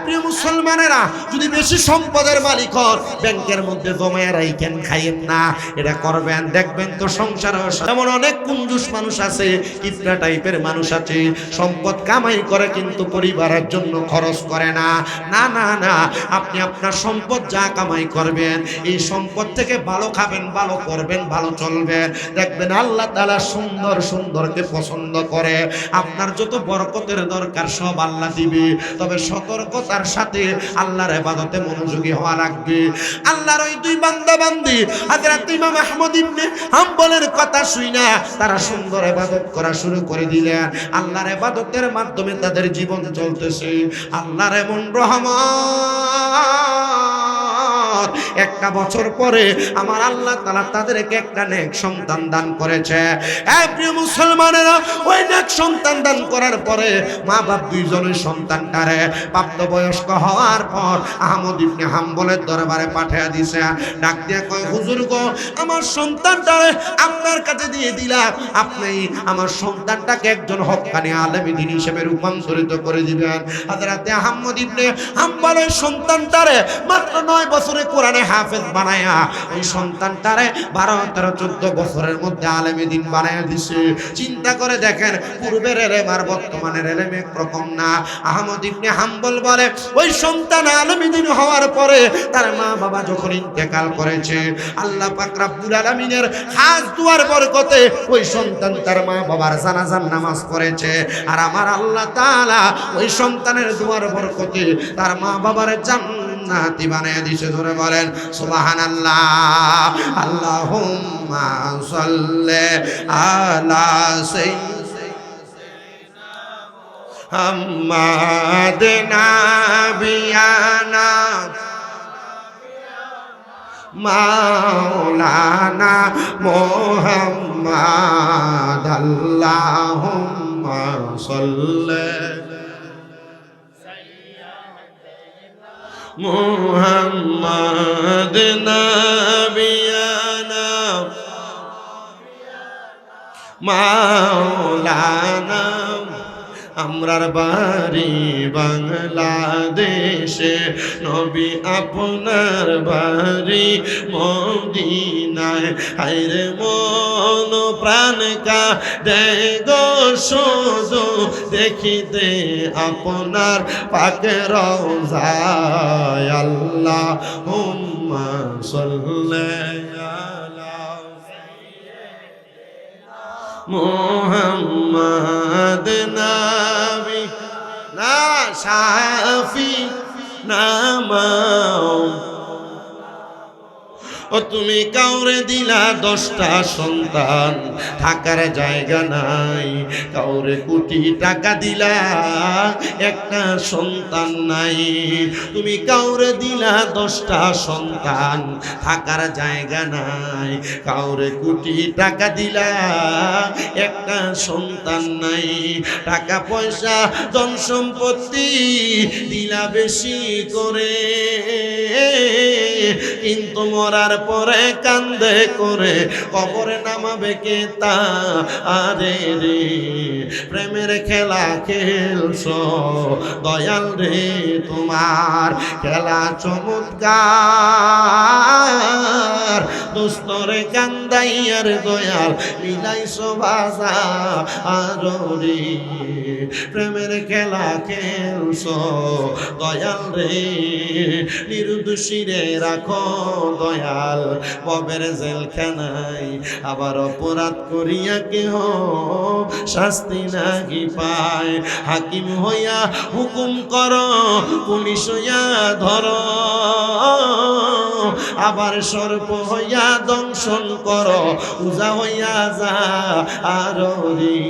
S1: প্রিয় মুসলমানেরা, যদি বেশি সম্পদের মালিক হন, ব্যাংকের মধ্যে জমায় রাখেন, খাইয়েন না, এটা করবেন, দেখবেন তো সংসার। এমন অনেক কুঞ্জুস মানুষ আছে, কিপটা টাইপের মানুষ আছে, সম্পদ কামাই করে কিন্তু পরিবারের জন্য খরচ করে না। না না না, আপনি আপনার সম্পদ যা কামাই করবেন, এই সম্পদ থেকে ভালো খাবেন, ভালো করবেন, ভালো চলবেন, দেখবেন আল্লাহ তাআলা সুন্দর সুন্দরকে পছন্দ করে। আপনার যত বরকতের দরকার সব আল্লাহ দিবে, তবে সতর্কতার সাথে আল্লাহর ইবাদতে মনোযোগী হওয়া লাগবে। আল্লাহর ওই 2 বান্দা বান্দি হযরত ইমাম আহমদ ইবনে হাম্বলের কথা শুইনা তারা সুন্দর ইবাদত করা শুরু করে দিলেন। আল্লাহর ইবাদতের মাধ্যমে তাদের জীবন চলতেছে। আল্লাহর এমন রহমত পর, একটা বছর পরে আমার আল্লাহ তাআলা তাদেরকে একটা নেক সন্তান দান করেছে। প্রিয় মুসলমানেরা, ওই নেক সন্তান দান করার পরে মা বাপ দুইজনের সন্তানটারে প্রাপ্তবয়স্ক হওয়ার পর আহমদ ইবনে হাম্বলের দরবারে পাঠিয়ে দিছে। ডাক দিয়ে কয়, হুজুর গো, আমার সন্তানটারে আপনার কাছে দিয়ে দিলাম, আপনি আমার সন্তানটাকে একজন হক্কানি আলেম দ্বীন হিসেবে রূপান্তরিত করে দিবেন। হযরতে আহমদ ইবনে হাম্বলের সন্তানটারে মাত্র 9 বছরে কোরআনে হাফেজ বানায়া ওই সন্তানটারে 12, 13, 14 বছরের মধ্যে আলেমে দ্বীন বানায়া দিছে। চিন্তা করে দেখেন, পূর্বের এলেম আর বর্তমানের এলেম একরকম না। আহমদ ইবনে হাম্বল বলে, ওই সন্তান আলেমে দ্বীন হওয়ার পরে তার মা বাবা যখন ইন্তেকাল করেছে, আল্লাহ পাক রব্বুল আলামিনের খাস দুয়ার বরকতে ওই সন্তান তার মা বাবার জানাজার নামাজ পড়েছে। আর আমার আল্লাহ তাআলা ওই সন্তানের দুয়ার বরকতে তার মা বাবার জান্নাতি বানিয়ে দিয়েছে। ধরে বলেন সুবহানাল্লাহ। আল্লাহুম্মা সাল্লি আলা সাইয়্যিদিনা মুহাম্মাদ নাবিয়ানা মাওলানা মুহাম্মাদ। আল্লাহুম্মা সাল্লি মুহাম্মাদ নাবিয়ানা মাওলানা। আমরার বাড়ি বাংলাদেশে, নবী আপনার বাড়ি মদিনায়। হায়রে মন প্রাণ কাঁদে গো শুধু দেখিতে আপনার পাক রওজায়। আল্লাহুম্মা সাল্লি আলা মুহাম্মাদ নাবি না শাফি নামাও। ও তুমি কাউরে দিলা 10টা সন্তান, থাকার জায়গা নাই। কাউরে কোটি টাকা দিলা, একটা সন্তান নাই। তুমি কাউরে দিলা 10টা সন্তান, থাকার জায়গা নাই। কাউরে কোটি টাকা দিলা, একটা সন্তান নাই। টাকা পয়সা ধন সম্পত্তি দিলা বেশি করে, কিন্তু মরার পরে কান্দে করে কবরে নামাবে কে তা? আরে রে, প্রেমের খেলা খেলছো দয়াল রে, তোমার খেলা চমৎকার। দোস্তরে কান্দাইয়ার দয়াল মিলাইছো বাজা আরো রে, প্রেমের খেলা খেলছো দয়াল রে। নির্দোষীরে রাখো দয়াল ববের জেলখানায়, আবার অপরাধ করিয়া কেহ শাস্তি নাহি পায়। হাকিম হইয়া হুকুম করো, পুলিশ হইয়া ধরো, আবার সর্প হইয়া দংশন করো, উজা হইয়া যা আরো রে।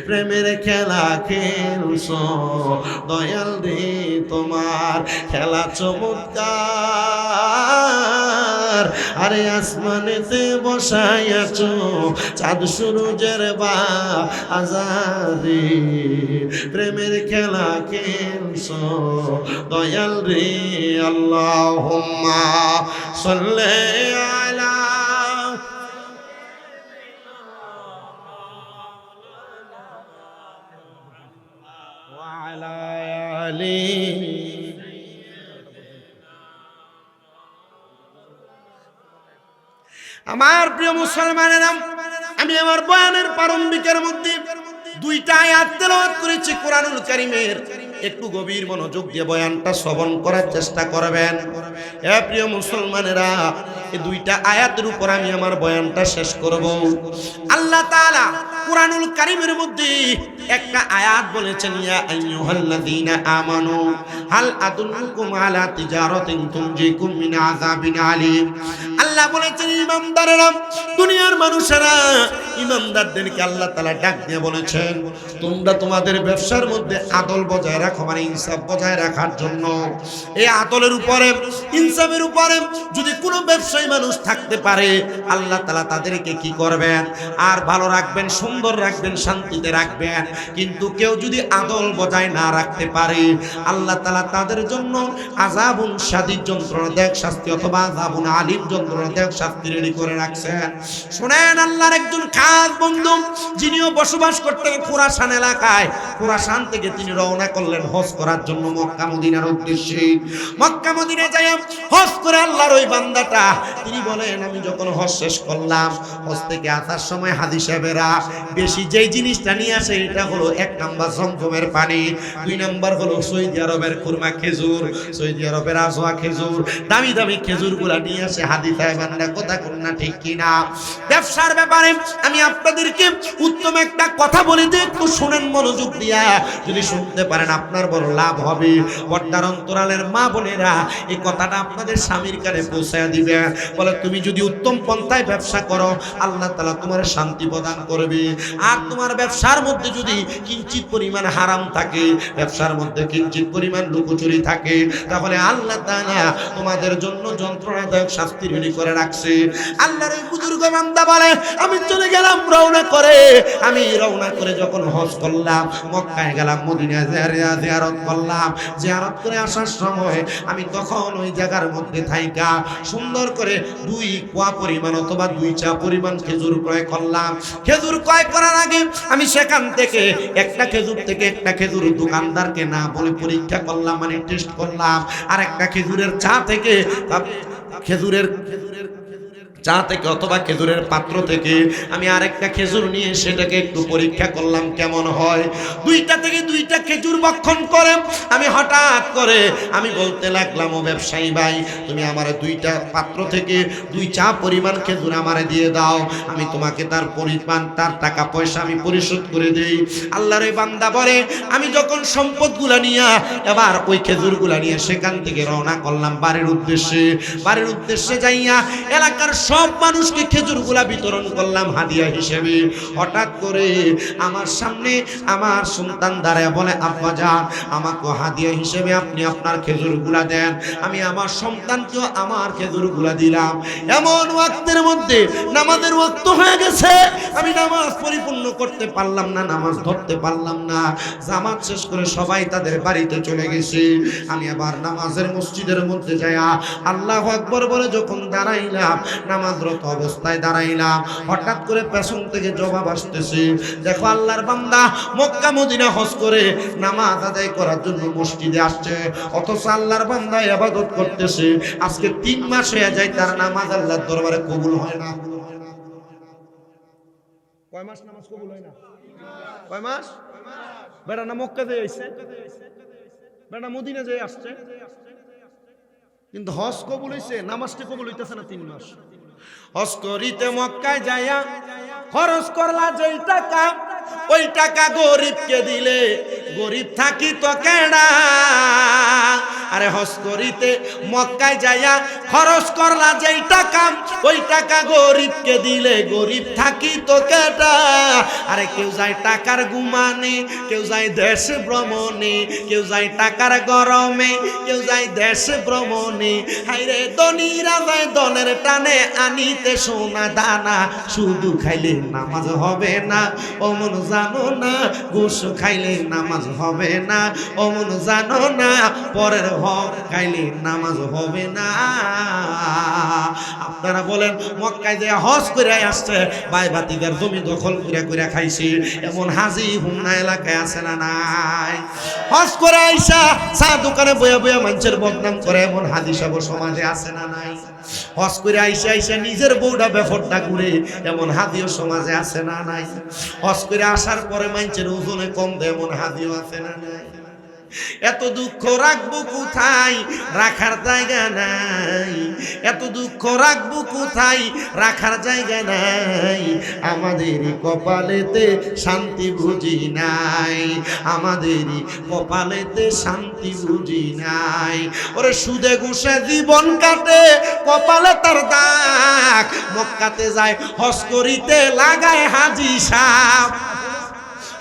S1: প্রেমের খেলা খেলছো দয়াল রে, তোমার খেলা চমৎকার। আরে আসমানেতে বসাইয়াছো চাঁদ সূরজের বাজারে, প্রেমের খেলা খেলছো দয়াল রে। আল্লাহুম্মা সাল্লি আলা আমার প্রিয় মুসলমানেরা, আমি আমার বয়ানের প্রারম্ভিকের মধ্যে 2টা আয়াত তেলাওয়াত করেছি কোরআনুল কারীমের। একটু গভীর মনোযোগ দিয়ে বয়ানটা শ্রবণ করার চেষ্টা করবেন। হে প্রিয় মুসলমানেরা, এই 2টা আয়াতের উপর আমি আমার বয়ানটা শেষ করব। আল্লাহ তাআলা কোরআনুল কারীমের মধ্যে একটা আয়াত বলেছেন, ইয়া আইয়ুহাল্লাযীনা আমানু হাল আদুল্লুকুম আলা তিজারাতিন তুনজিকুম মিন আযাবিন আলীম। আল্লাহ বলেছেন ইমানদারেরা, দুনিয়ার মানুষেরা, ইমানদারদেরকে আল্লাহ তাআলা ডাক দিয়ে বলেছেন, তোমরা তোমাদের ব্যবসার মধ্যে আদল বজায় রাখো, মানে ইনসাফ বজায় রাখার জন্য। এই আদলের উপরে, ইনসাফের উপরে যদি কোনো ব্যবসায়ী মানুষ থাকতে পারে, আল্লাহ তাআলা তাদেরকে কি করবেন? আর ভালো রাখবেন, সুন্দর রাখবেন, শান্তিতে রাখবেন। কিন্তু কেউ যদি আদল বজায় না রাখতে পারে, আল্লাহ তাআলা তাদের জন্য আযাবুন শাদীদ, যন্ত্রণাদায়ক শাস্তি, অথবা আযাবুন আলীম, যন্ত্রণাদায়ক শাস্তি রেডি করে রাখছেন। শুনেন, আল্লাহর একজন খাস বন্ধু, যিনিও বসবাস করতেন খুরাসান এলাকায়, খুরাসান থেকে তিনি রওনা করলেন হজ করার জন্য মক্কা মদিনার উদ্দেশ্যে। মক্কা মদিনায় যাই হজ করে আল্লাহর ওই বান্দাটা তিনি বলেন, আমি যখন হজ শেষ করলাম, হজ থেকে আসার সময় হাজী সাহেবেরা বেশি যেই জিনিসটা নিয়ে আসে, এটা হলো 1 নাম্বার জমজমের পানি, 2 নাম্বার হলো সৌদি আরবের খুরমা খেজুর, সৌদি আরবের আজওয়া খেজুর, দামি দামি খেজুরগুলা নিয়ে আসে হাজী সাহেবানরা। কথা কোন না ঠিক কিনা? ব্যবসার ব্যাপারে আমি আপনাদেরকে উত্তম একটা কথা বলে দিই, একটু শুনেন মনোযোগ দিয়া। যদি শুনতে পারেন আপনার বড় লাভ হবে। পর্দার অন্তরালের মা বোনেরা, এই কথাটা আপনাদের স্বামীর কানে পৌঁছায় দিবে। বলে, তুমি যদি উত্তম পন্থায় ব্যবসা করো, আল্লাহ তাআলা তোমার শান্তি প্রদান করবে। আর তোমার ব্যবসার মধ্যে যদি কিঞ্চিত পরিমাণ হারাম থাকে, ব্যবসার মধ্যে কিঞ্চিত পরিমাণ লুকোচুরি থাকে, তাহলে আল্লাহ তাআলা তোমাদের জন্য যন্ত্রণাদায়ক শাস্তি রেডি করে রাখছে। আল্লাহর এই বুজুর্গ বান্দা বলে, আমি চলে গেলাম রওনা করে। আমি রওনা করে যখন হজ করলাম, মক্কায় গেলাম, মদিনায় জিয়ারত করলাম। জিয়ারত করে আসার সময় আমি তখন ওই জায়গার মধ্যে থাইকা সুন্দর করে 2 কোয়া পরিমাণ অথবা 2 চা পরিমাণ খেজুর ক্রয় করলাম। খেজুর ক্রয় করার আগে আমি সেখান থেকে একটা খেজুর থেকে একটা খেজুর দোকানদারকে না বলে পরীক্ষা করলাম, মানে টেস্ট করলাম। আর একটা খেজুরের চা থেকে, খেজুরের চা থেকে অথবা খেজুরের পাত্র থেকে আমি আরেকটা খেজুর নিয়ে সেটাকে একটু পরীক্ষা করলাম কেমন হয়। 2টা থেকে 2টা খেজুর ভক্ষণ করে আমি হঠাৎ করে আমি বলতে লাগলাম, ও ব্যবসায়ী ভাই, তুমি আমার 2টা পাত্র থেকে 2 চা পরিমাণ খেজুর আমারে দিয়ে দাও, আমি তোমাকে তার পরিমাণ, তার টাকা পয়সা আমি পরিশোধ করে দেই। আল্লাহর এই বান্দা বলে, আমি যখন সম্পদগুলা নিয়ে এবার ওই খেজুরগুলা নিয়ে সেখান থেকে রওনা করলাম বাড়ির উদ্দেশ্যে। বাড়ির উদ্দেশ্যে যাইয়া এলাকার সব মানুষকে খেজুরগুলা বিতরণ করলাম হাদিয়া হিসেবে। হঠাৎ করে আমার সামনে আমার সন্তান দাঁড়ায় বলে, আব্বা জান, আমাকে হাদিয়া হিসেবে আপনি আপনার খেজুরগুলা দেন। আমি আমার সন্তানকেও আমার খেজুরগুলা দিলাম। এমন ওয়াক্তের মধ্যে নামাজের ওয়াক্ত হয়ে গেছে, আমি নামাজ পরিপূর্ণ করতে পারলাম না, নামাজ ধরতে পারলাম না। জামাত শেষ করে সবাই তাদের বাড়িতে চলে গেছে। আমি আবার নামাজের মসজিদের মধ্যে যাইয়া আল্লাহু আকবার বলে যখন দাঁড়াইলাম, নামাজরত অবস্থায় দাঁড়াইলাম, হঠাৎ করে পেছন থেকে জবাব আসতেছে, দেখো আল্লাহর বান্দা মক্কা মদিনা হজ করে নামাজ আদায় করার জন্য মসজিদে আসছে, অথচ আল্লাহর বান্দা ইবাদত করতেছে। আজকে 3 মাস হয়ে যায় তার নামাজ আল্লাহর দরবারে কবুল হয় না। কয় মাস নামাজ কবুল হয় না? কয় মাস? বেটা না মক্কা যেয়ে আসছে, বেটা মদিনা যেয়ে আসছে, কিন্তু হজ কবুল হইছে, নামাজটা কবুল হইতেছে না 3 মাস। হজ করিতে মক্কায় যাইয়া খরচ করলা যেই টাকা, ওই টাকা গরিবকে দিলে গরিব থাকি তো কেডা। আরে হজ করিতে মক্কায় যাইয়া খরচ করলা যেই টাকা, ওই টাকা গরিবকে দিলে গরিব থাকি তো কেডা। আরে কেউ যায় টাকার গুমানে, কেউ যায় দেশ ভ্রমণে, কেউ যায় টাকার গরমে, কেউ যায় দেশ ভ্রমণে। হাইরে ধনীরা যায় ধনের টানে আনিতে সোনা দানা, শুধু খাইলে নামাজ হবে না, অমন জানো না, ঘুষ খাইলে নামাজ হবে না, অমন জানো না, পরের হক খাইলে নামাজ হবে না। আপনারা বলেন, মক্কায় যে হজ করে আসছে, ভাই ভাতিদের জমি দখল করে খাইছে, এমন হাজি হুন্না এলাকায় আছে না নাই? হজ করে আইসা চা দোকানে বয়া বয়া মানুষের বদনাম করে এমন হাজি সাহেব সমাজে আছে না নাই? হজ করে আইসা আইসা নিজের বউটা বেফরটা ঘুরে এমন হাদিও সমাজে আছে না নাই? হজ করে আসার পরে মানুষের ওজনে কম দেয় এমন হাদিও আছে না নাই? এত দুঃখ রাখবো কোথায়, রাখার জায়গা নাই। এত দুঃখ রাখবো কোথায়, রাখার জায়গা নাই। আমাদের কপালেতে শান্তি বুঝি নাই, আমাদের কপালেতে শান্তি বুঝি নাই। ওরে সুদে ঘুষে জীবন কাটে, কপালে তার দাগ। মক্কাতে যায় হজ করিতে, লাগায় হাজি সাহেব।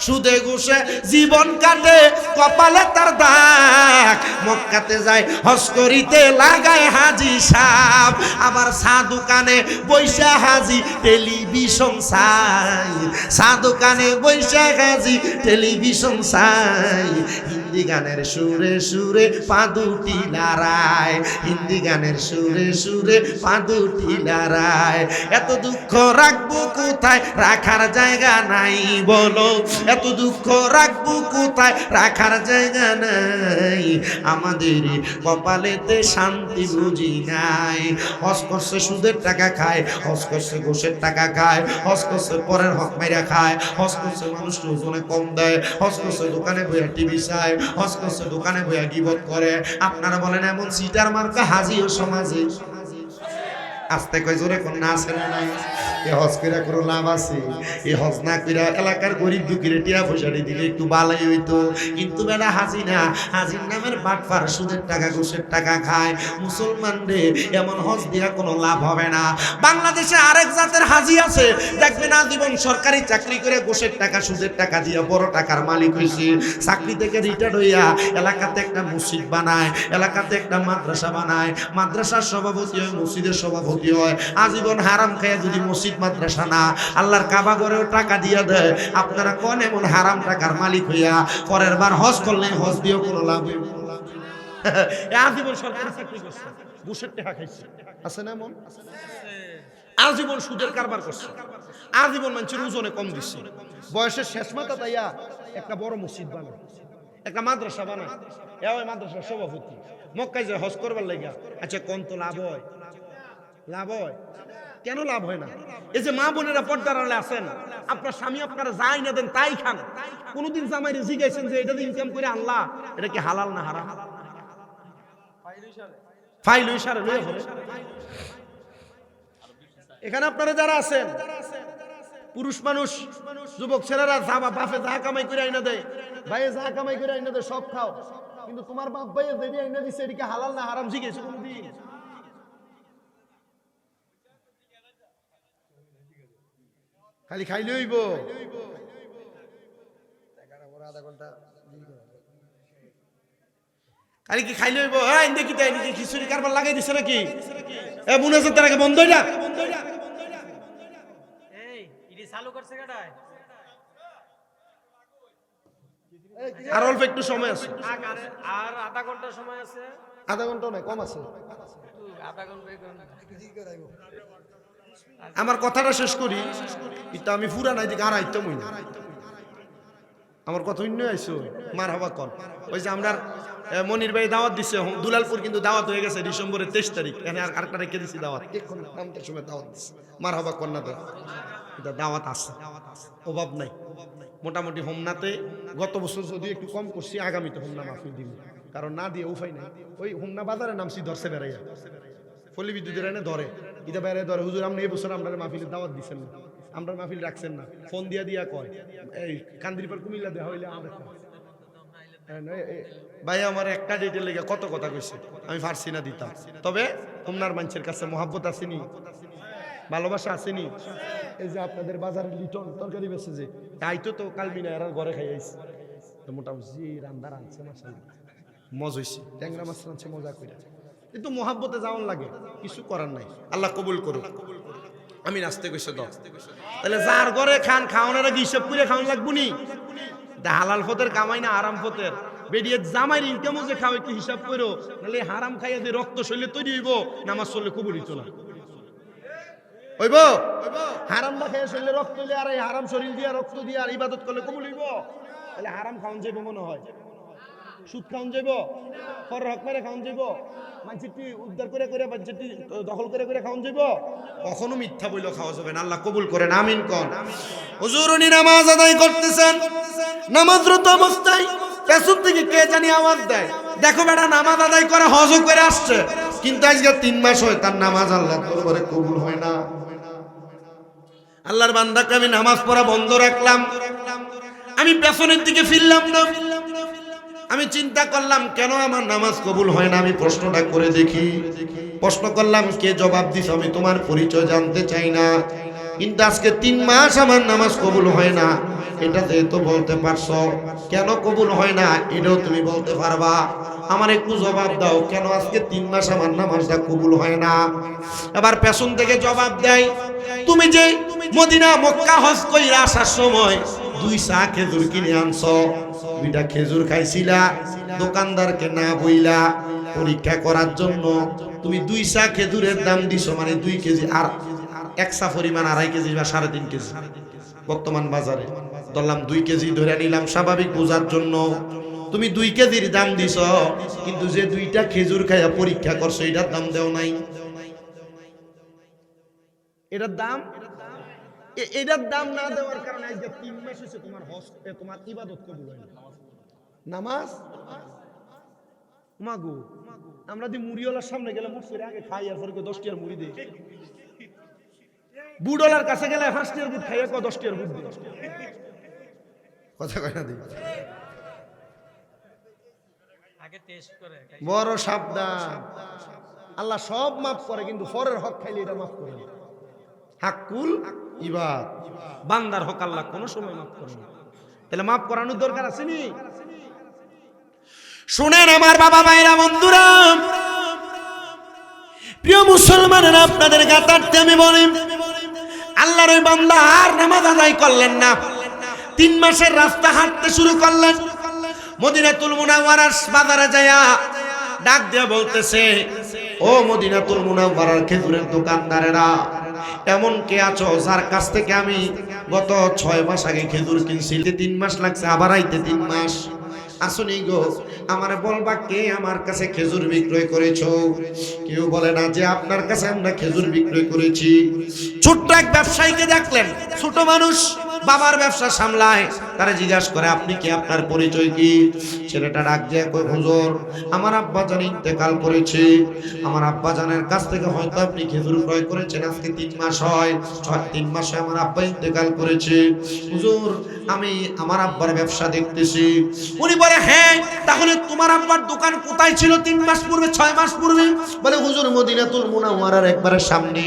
S1: সুদে ঘুষে জীবন কাটে, কপালে তার দাগ। মক্কাতে যায় হজ করিতে, লাগায় হাজি সাহেব। আবার চা দোকানে বৈশা হাজি টেলিভিশন চাই, চা দোকানে বৈশা হাজি টেলিভিশন চাই। হিন্দি গানের সুরে সুরে পা দুটি লড়ায়, হিন্দি গানের সুরে সুরে পা দুটি লড়ায়। এত দুঃখ রাখবো কোথায়, রাখার জায়গা নাই বলো। এত দুঃখ রাখবো কোথায়, রাখার জায়গা নাই। আমাদের কপালেতে শান্তি বুঝি নাই। হজ করছে সুদের টাকা খায়, হজ করছে ঘুষের টাকা খায়, হজ করছে পরের হক মেরা খায়, হজ করছে মানুষকে ওজনে কম দেয়, হজ করছে দোকানে বইয়া টিভি চায়, হজ করছে দোকানে বইয়া গিবত করে। আপনারা বলেন এমন সিটার মার্কা হাজিও সমাজে আস্তে কয় জোরে কোন না আছে না নাই? এ হজ কইরা কোনো লাভ আছে? এ হজ না কইরা এলাকার গরিব দুঃখীরে টিয়া পয়সাটি দিলে একটু ভালোই হইতো। কিন্তু বেটা হাজি না, হাজির নামের বাটপার, সুদের টাকা ঘুষের টাকা খায়। মুসলমান রে, এমন হজ দিয়া কোনো লাভ হবে না। বাংলাদেশে আরেক জাতের হাজি আছে, দেখবেন আজীবন সরকারি চাকরি করে ঘুষের টাকা সুদের টাকা দিয়া বড় টাকার মালিক হইছে। চাকরি থেকে রিটায়ার্ড হইয়া এলাকাতে একটা মসজিদ বানায়, এলাকাতে একটা মাদ্রাসা বানায়, মাদ্রাসার সভাপতি হয়, মসজিদের সভাপতি হয়। আজীবন হারাম খায় যদি মসজিদ মাদ্রাসা না, আল্লাহর কাবা ঘরেও টাকা দিয়া দেয়। আপনারা কোন এমন হারাম টাকার মালিক হইয়া পরের বার হজ করলে হজ দিয়েও কোনো লাভ হইব না। আজীবন সরকারি চাকরি করছে, ঘুষের টাকা খাইছে, আছে না এমন? আজীবন সুদের কারবার করছে, আজীবন মানুষের ওজনে কম দিচ্ছে। বয়সের শেষ মাথা তাইয়া একটা বড় মসজিদ বানায়, একটা মাদ্রাসা বানায়, ওই মাদ্রাসার সভাপতি। মক্কায় যায় হজ করবার লাগা। আচ্ছা কোন তো লাভ হয়? লাভ হয়? কেন লাভ হয় না? এই যে মা বোনেরা পর্দার আড়ালে আছেন, আপনার স্বামী আপনারা যাই না দেন তাই খান, কোনদিন জামাইরে জিজ্ঞাসেন যে এটা ইনকাম করে আল্লাহ, এটা কি হালাল না হারাম? ফাইল ইশারা লইয়া হবে। এখানে আপনারা যারা আছেন পুরুষ মানুষ, যুবক ছেলেরা, যা বাপে যা কামাই করে আইনা দেয়, ভাইয়ে যা কামাই করে আইনা দেয় সব খাও, কিন্তু তোমার বাপ ভাইয়ে যেটা আইনা দিচ্ছে এটা কি হালাল না হারাম জিজ্ঞেস কোনদিন? খালি খাইলে হইব? খালি কি খাইলে হইব? হ্যাঁ দেখি তাই নাকি খিচুড়ি কারবার লাগাই দিছে নাকি? এ মনে হচ্ছে তার আগে বন্ধ হইলা। আর অল্প একটু সময় আছে,
S2: আর আধা ঘন্টা সময় আছে।
S1: আধা ঘন্টা নয়, কম আছে।
S2: আধা ঘন্টা
S1: আমার কথাটা শেষ করি, এটা আমি পুরা নাই দিকে আর আইতাম না। আমার কথা অন্য আইসো মার হবা কন। ওই যে আমরা মনির ভাই দাওয়াত দিচ্ছে দুলালপুর, কিন্তু দাওয়াত হয়ে গেছে ডিসেম্বরের 23 তারিখ। এখানে আরেকটা রেখে দিচ্ছি দাওয়াত, নামটার সময় দাওয়াত দিচ্ছে। মার হবা কন না তো, এটা দাওয়াত আছে, অভাব নাই। মোটামুটি হোমনাতে গত বছর যদি একটু কম করছি, আগামীতে হোমনা মাহফিল দিব, কারণ না দিয়ে উপায় নাই। ওই হোমনা বাজারে নামছি ধরছে বেড়াইয়া, ফলি বিদ্যুতের এনে ধরে, এটা বেড়ে ধরে। হুজুর আপনি এই বছর আমরা মাহফিলের দাওয়াত দিচ্ছেন না, আমরা মাহফিল রাখছেন না। ফোন দিয়া দিয়া কয় এই কান্দিরপার কুমিল্লা দেওয়া হইলে আমাদের ভাই আমার একটা ডেটের লেগে কত কথা কইছে, আমি পারছি না দিতাম। তবে হোমনার মানুষের কাছে মহাব্বত আসেনি, ভালোবাসা আসেনি। এই যে আপনাদের বাজারে লিটন তরকারি বেছে যে তাই তো কালবিনা এরা ঘরে খাই আইছে, তো মোটামুটি রান্দার আনছে মাশাআল্লাহ, মজা হইছে। ট্যাংরা মাছ রানছে মজা করে। কিন্তু মহাব্বতে যাওয়ান লাগে, কিছু করার নাই। আল্লাহ কবুল করুক। আমি নাচতে গেছে তো, তাহলে যার ঘরে খান, খাওয়ানোর আগে হিসাব করে খাওয়ান লাগবো নি। হালাল ফতের কামাই না হারাম ফতের। বেরিয়ে জামাইয়ের ইনকামও যে খাও একটু হিসাব করো, নাহলে হারাম খাইয়া যে রক্ত শরীরে তৈরি হইব, নামাজ চললে কবুল হইতো না। হইব হারাম না খাইয়া শরীরে রক্ত হইলে, আর এই হারাম শরীর দিয়া রক্ত দিয়া আর ইবাদত করলে কবুল হইব? তাহলে হারাম খাওয়ান যাইব মনে হয়, সুদ খাওয়ান যাইব, পর হক মেরে খাওয়ান যাইব, মানসিকটি উদ্ধার করে করে মানসিকটি দখল করে করে খাওয়ান যাইব? কখনো মিথ্যা বইলেও খাওয়া যাবে না। আল্লাহ কবুল করেন, আমিন কোন। হুজুর উনি নামাজ আদায় করতেছেন, নামাজরত অবস্থায় পেছন থেকে কে জানি আওয়াজ দেয়, দেখো বেটা নামাজ আদায় করে হজও করে আসছে, কিন্তু আজকে 3 মাস হয় তার নামাজ আল্লাহর দরবারে কবুল হয় না। আল্লাহর বান্দাকে আমি নামাজ পড়া বন্ধ রাখলাম, আমি পেছনের দিকে ফিরলাম না। আমি চিন্তা করলাম কেন আমার নামাজ কবুল হয় না, আমি প্রশ্নটা করে দেখি। প্রশ্ন করলাম, কে জবাব দিছ আমি তোমার পরিচয় জানতে চাই না, কিন্তু আজকে 3 মাস আমার নামাজ কবুল হয় না, এটা তো বলতে পারছো। কেন কবুল হয় না এটাও তুমি বলতে পারবা। আমার একটু জবাব দাও, কেন আজকে 3 মাস আমার নামাজটা কবুল হয় না? এবার পেছন থেকে জবাব দেয়, তুমি যে মদিনা মক্কা হজ কইরা আসার সময় 2 চা খেজুর কিনে আনছো, 2টা খেজুর খাইছিলা, দোকানদারকে না বইলা পরীক্ষা করার জন্য তুমি 2 চা খেজুরের দাম দিছো, মানে 2 কেজি, আর 1 চা পরিমাণ 2.5 কেজি বা 3.5 কেজি বর্তমান বাজারে। ধরলাম 2 কেজি ধরে নিলাম স্বাভাবিক বোঝার জন্য। তুমি 2 কেজির দাম দিছ, কিন্তু যে 2টা খেজুর খাইয়া পরীক্ষা করছো এটার দাম দেও নাই। এটার দাম না দেওয়ার কারণে আজকে 3 মাস হয়েছে তোমার হজ, তোমার ইবাদত কবুল হয় না। নামাজ মাগো, আমরা যে মুড়িওয়ালার সামনে গেলে মসজিদের আগে খাই, আর পরে 10 টাকার মুড়ি দেই। বুড়ওয়ালার কাছে গেলে 5 টাকার বুট খাইয়া 10 টাকার বুট দেই। কথা কয় না দিই,
S2: আগে টেস্ট করে।
S1: বড় সাবধান। আল্লাহ সব মাফ করে, কিন্তু পরের হক খাইলে এটা মাফ করে না। হাক্কুল ইবাদ, বান্দার হক আল্লাহ কোনো সময় মাফ করে না। তাহলে মাফ করানোর দরকার আছে নি? শুনেন আমার বাবা ভাইরা বন্ধুরা, প্রিয় মুসলমানেরা, আপনাদের গাতারতে আমি বলি, আল্লাহর ওই বান্দা আর নামাজ আদায় করলেন না, 3 মাসের রাস্তা হাঁটতে শুরু করলেন। মদিনাতুল মুনাওয়ারার বাজারে যায়া ডাক দিয়ে বলতেছে, ও মদিনাতুল মুনাওয়ারার খেজুরের দোকানদারেরা, এমন কে আছো যার কাছ থেকে আমি গত 6 মাস আগে খেজুর কিনছি, 3 মাস লাগছে আবার আইতে 3 মাস, আসুনি গো, আমারে বলবা কে আমার কাছে খেজুর বিক্রয় করেছো? কেউ বলে না যে আপনার কাছে আমরা খেজুর বিক্রয় করেছি। ছোট্ট এক ব্যবসায়ীকে দেখলেন, ছোট মানুষ, বাবার ব্যবসা সামলায়, তারা জিজ্ঞাসা করে আপনি কি, আপনার পরিচয় কি? ছেলেটা ডাক দিয়ে কই, হুজুর আমার আব্বা জান ইন্তেকাল করেছে, আমার আব্বা জানের কাছ থেকে হয়তো আপনি খেজুর ক্রয় করেছেন, আজকে 3 মাস হয়, 3 মাসে আমার আব্বা ইন্তেকাল করেছে, হুজুর আমি আমার আব্বার ব্যবসা দেখতেছি। উনি বলে, হ্যাঁ তাহলে তোমার আব্বার দোকান কোথায় ছিল 3 মাস পূর্বে, 6 মাস পূর্বে? বলে, হুজুর মদিনাতুল মুনাওয়ারার একবারে সামনে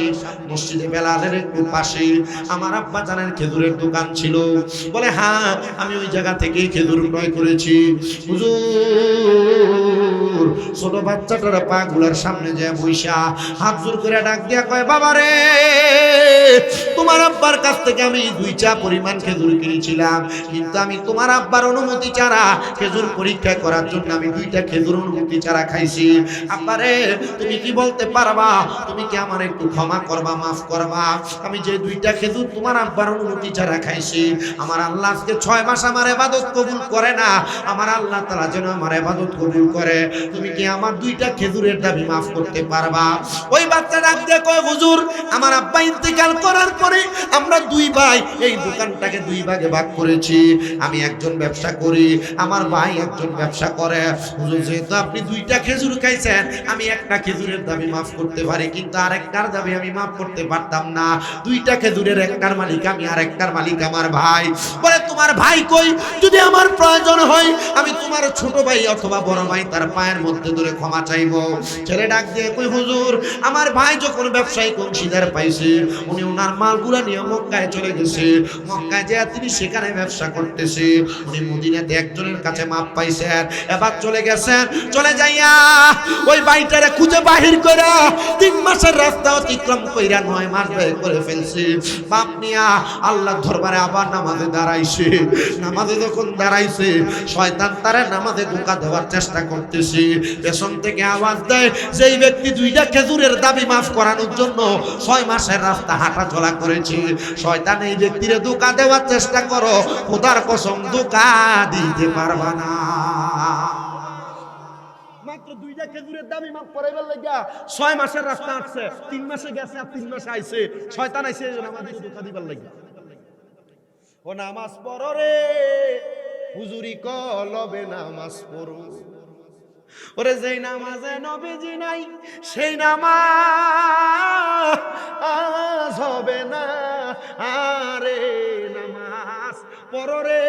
S1: মসজিদে বেলালের একটু পাশে আমার আব্বা জানের খেজুরের দোকান ছিল। বলে, হ্যাঁ আমি ওই জায়গা থেকে খেজুর ক্রয় করেছি। হুজুর ছোট বাচ্চাটার পা গুলার সামনে যায় বৈশা হাত জোর করে ডাক দিয়া কয়, বাবা রে, তোমার আব্বার কাছ থেকে আমি 2 চা পরিমাণ খেজুর কিনেছিলাম, কিন্তু আমি তোমার আব্বার অনুমতি ছাড়া খেজুর পরীক্ষা করার জন্য আমি 2টা খেজুর অনুমতি ছাড়া খাইছি। আব্বারে তুমি কি বলতে পারবা, তুমি কি আমার একটু ক্ষমা করবা, মাফ করবা? আমি যে 2টা খেজুর তোমার আব্বার অনুমতি ছাড়া খাইছি, আমার আল্লাহ আজকে 6 মাস আমার ইবাদত কবুল করে না, আমার আল্লাহ তাআলা যেন আমার ইবাদত কবুল করে, তুমি কি আমার 2টা খেজুরের দাবি মাফ করতে পারবা? ওই বাচ্চা ডাক দিয়ে কয়, হুজুর আমার আব্বা ইন্তেকাল করার পরে আমরা 2 ভাই এই দোকানটাকে 2 ভাগে ভাগ করেছি, আমি একজন ব্যবসা করি, আমার ভাই একজন ব্যবসা করে। হুজুর যেহেতু আপনি 2টা খেজুর খাইছেন, আমি একটা খেজুরের দাবি মাফ করতে পারি, কিন্তু আরেকটার দাবি আমি মাফ করতে পারতাম না। 2টা খেজুরের একটার মালিক আমি, আরেকটার মালিক আমার ভাই। বলে, তোমার ভাই কই? যদি আমার প্রয়োজন হয় আমি তোমার ছোট ভাই অথবা বড় ভাই তার পায়ের মধ্যে ধরে ক্ষমা চাইবো। ছেলে ডাক দিয়ে কই, হুজুর আমার ভাই যখন ব্যবসায়িক অংশীদার পাইছে, উনি ওনার মালগুলা নিয়ে মক্কায় চলে গেছে, মক্কায় যে তিনি সেখানে ব্যবসা করতেছে, উনি মদিনাতে একজনের কাছে মাপ পাইছেন, এবার চলে গেছেন, চলে যাইয়া ওই ভাইটারে খুঁজে বাহির করে 3 মাসের রাস্তা অতিক্রম কইরা 9 মাস ব্যয় করে ফেলছে। বাপ নিয়া আল্লাহর দরবারে আবার নামাজে দাঁড়াইছে। নামাজে যখন দাঁড়াইছে, শয়তান তারে নামাজে ধোঁকা দেওয়ার চেষ্টা করতেছে। পেছন থেকে আওয়াজ দেয়, যেই ব্যক্তি 2টা খেজুরের দাবি মাফ করানোর জন্য 6 মাসের রাস্তা হাঁটা চলা করেছে, শয়তান এই ব্যক্তিরে ধোঁকা দেওয়ার চেষ্টা করো, খোদার কসম ধোঁকা দিতে পারবা না। মাত্র 2টা খেজুরের দাবি মাফ করাইবার লাগিয়া 6 মাসের রাস্তা আসছে, 3 মাসে গেছে আর 3 মাসে আইছে, শয়তান আইছে আমাদের ধোঁকা দিবার লাগিয়া। ও নামাজ পড়ো রে, হুজুরি কলবে নামাজ পড়ো। ওরে যেই নামাজে নবীজি নাই সেই নামাজ হবে না। আরে নামাজ পড়ো রে,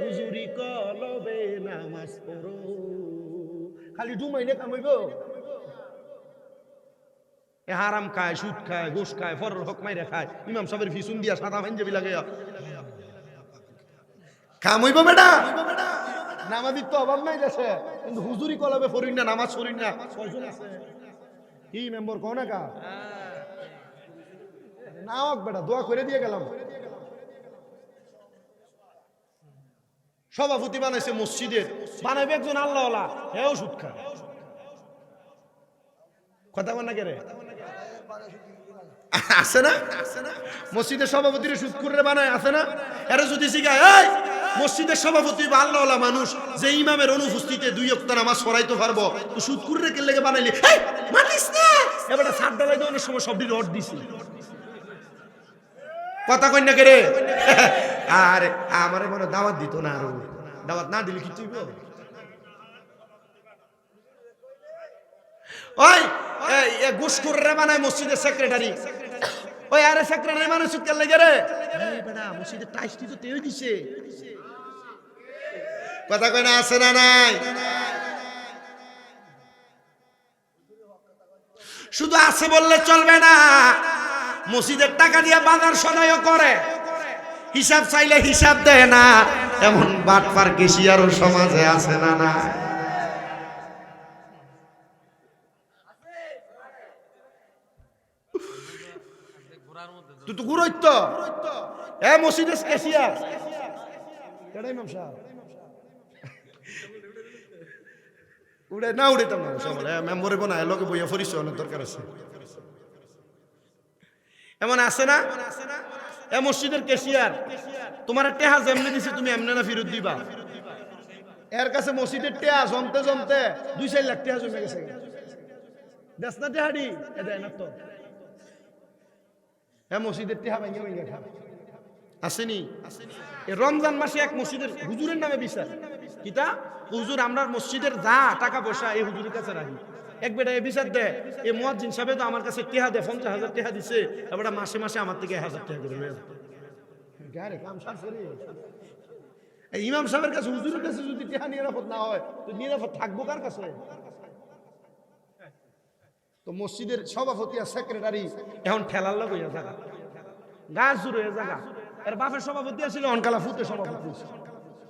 S1: হুজুরি কলবে নামাজ পড়ো। খালি ডুমাইলে কামাইব? এ হারাম খায়, সুদ খায়, ঘুষ খায়, ফরর হক মাইরে খায়, ইমাম সাহেবের ফিসুন দিয়া সাদা পাঞ্জাবি লাগে কামাইব বেটা? নামাজির তো অভাব নাই দেশে, কিন্তু হুজুরি কলবে পড়িন না, নামাজ পড়িন না কয়জন আছে? কি মেম্বার কও না কা না হোক বেটা, দোয়া করে দিয়ে গেলাম। সভাপতি বানাইছে মসজিদের, বানাইবে একজন আল্লাহওয়ালা, হেও সুদ খায়। কথা বল না কে রে? আছে না মসজিদের সভাপতির সুদ করে বানায়? আছে না? এরা যদি শিখায় এই মসজিদের সভাপতি বা আল্লাহওয়ালা মানুষ যে ইমামের অনুপস্থিতিতে 2 ওয়াক্ত নামাজ পড়াইতে পারবো, তো সুদ করে কে লেগে বানাইলি? এই মানিস না, এবারে ছাদ ঢালাই দেওয়ার সময় সবটি রড দিছি। কথা কই না কে রে? আর আমারে মনে দাওয়াত দিত না, আরো দাওয়াত না দিলে কি তুই ওই এই ঘুষখোররা বানায় মসজিদের সেক্রেটারি। ওই আরে সেক্রেটারি মানুষ কেন লাগে রে? এই বেটা মসজিদের টাইসটি তো তেই দিছে। কথা কই না? আছে না নাই? শুধু আছে বললে চলবে না, মসজিদের টাকা দিয়ে বাজার সদাইও করে, হিসাব চাইলে হিসাব দেয় না, এমন বাটপার কেশিয়ারও সমাজে আছে না না? তুই তো ঘুরোই তো এ মসজিদের কেশিয়ার কেডা ইমাম সাহেব উড়ে না উড়িতাম না সবাই মেম্বরে বনা লোকে বইয়া ফরিস অনেক দরকার আছে। এমন আছে না? এ মসজিদের কেশিয়ার তোমার টেহা যেমনি দিছে তুমি এমনি না ফেরত দিবা। এর কাছে মসজিদের টেহা জমতে জমতে 2-4 লাখ টেহা জমে গেছে। দেশ না টেহাডি এ দেয় না তো। হ্যাঁ মসজিদের টেহা ভেঙে ভেঙে খাবে আসেনি? রমজান মাসে এক মসজিদের হুজুরের নামে বিচার কিতা হুজুর আমরা মসজিদের যা টাকা পয়সা এই হুজুরের কাছে রাখি। এক বেটা এ বিচার দেয়, এই মুয়াজ্জিন সাহেব তো আমার কাছে টেহা দেয়, 50,000 টেহা দিছে, এবার মাসে মাসে আমার থেকে 1000 টাকা করে নেয়। ইমাম সাহেবের কাছে হুজুরের কাছে যদি টেহা নিরাপদ না হয় তো নিরাপদ থাকবো কার কাছে? তো মসজিদের সভাপতি আর সেক্রেটারি এখন ঠেলার লোক হইয়া থাকা, গাছ জুড়ে হয়ে থাকা। এর বাপের সভাপতি আসছিল অনকালা ফুতে সভাপতি,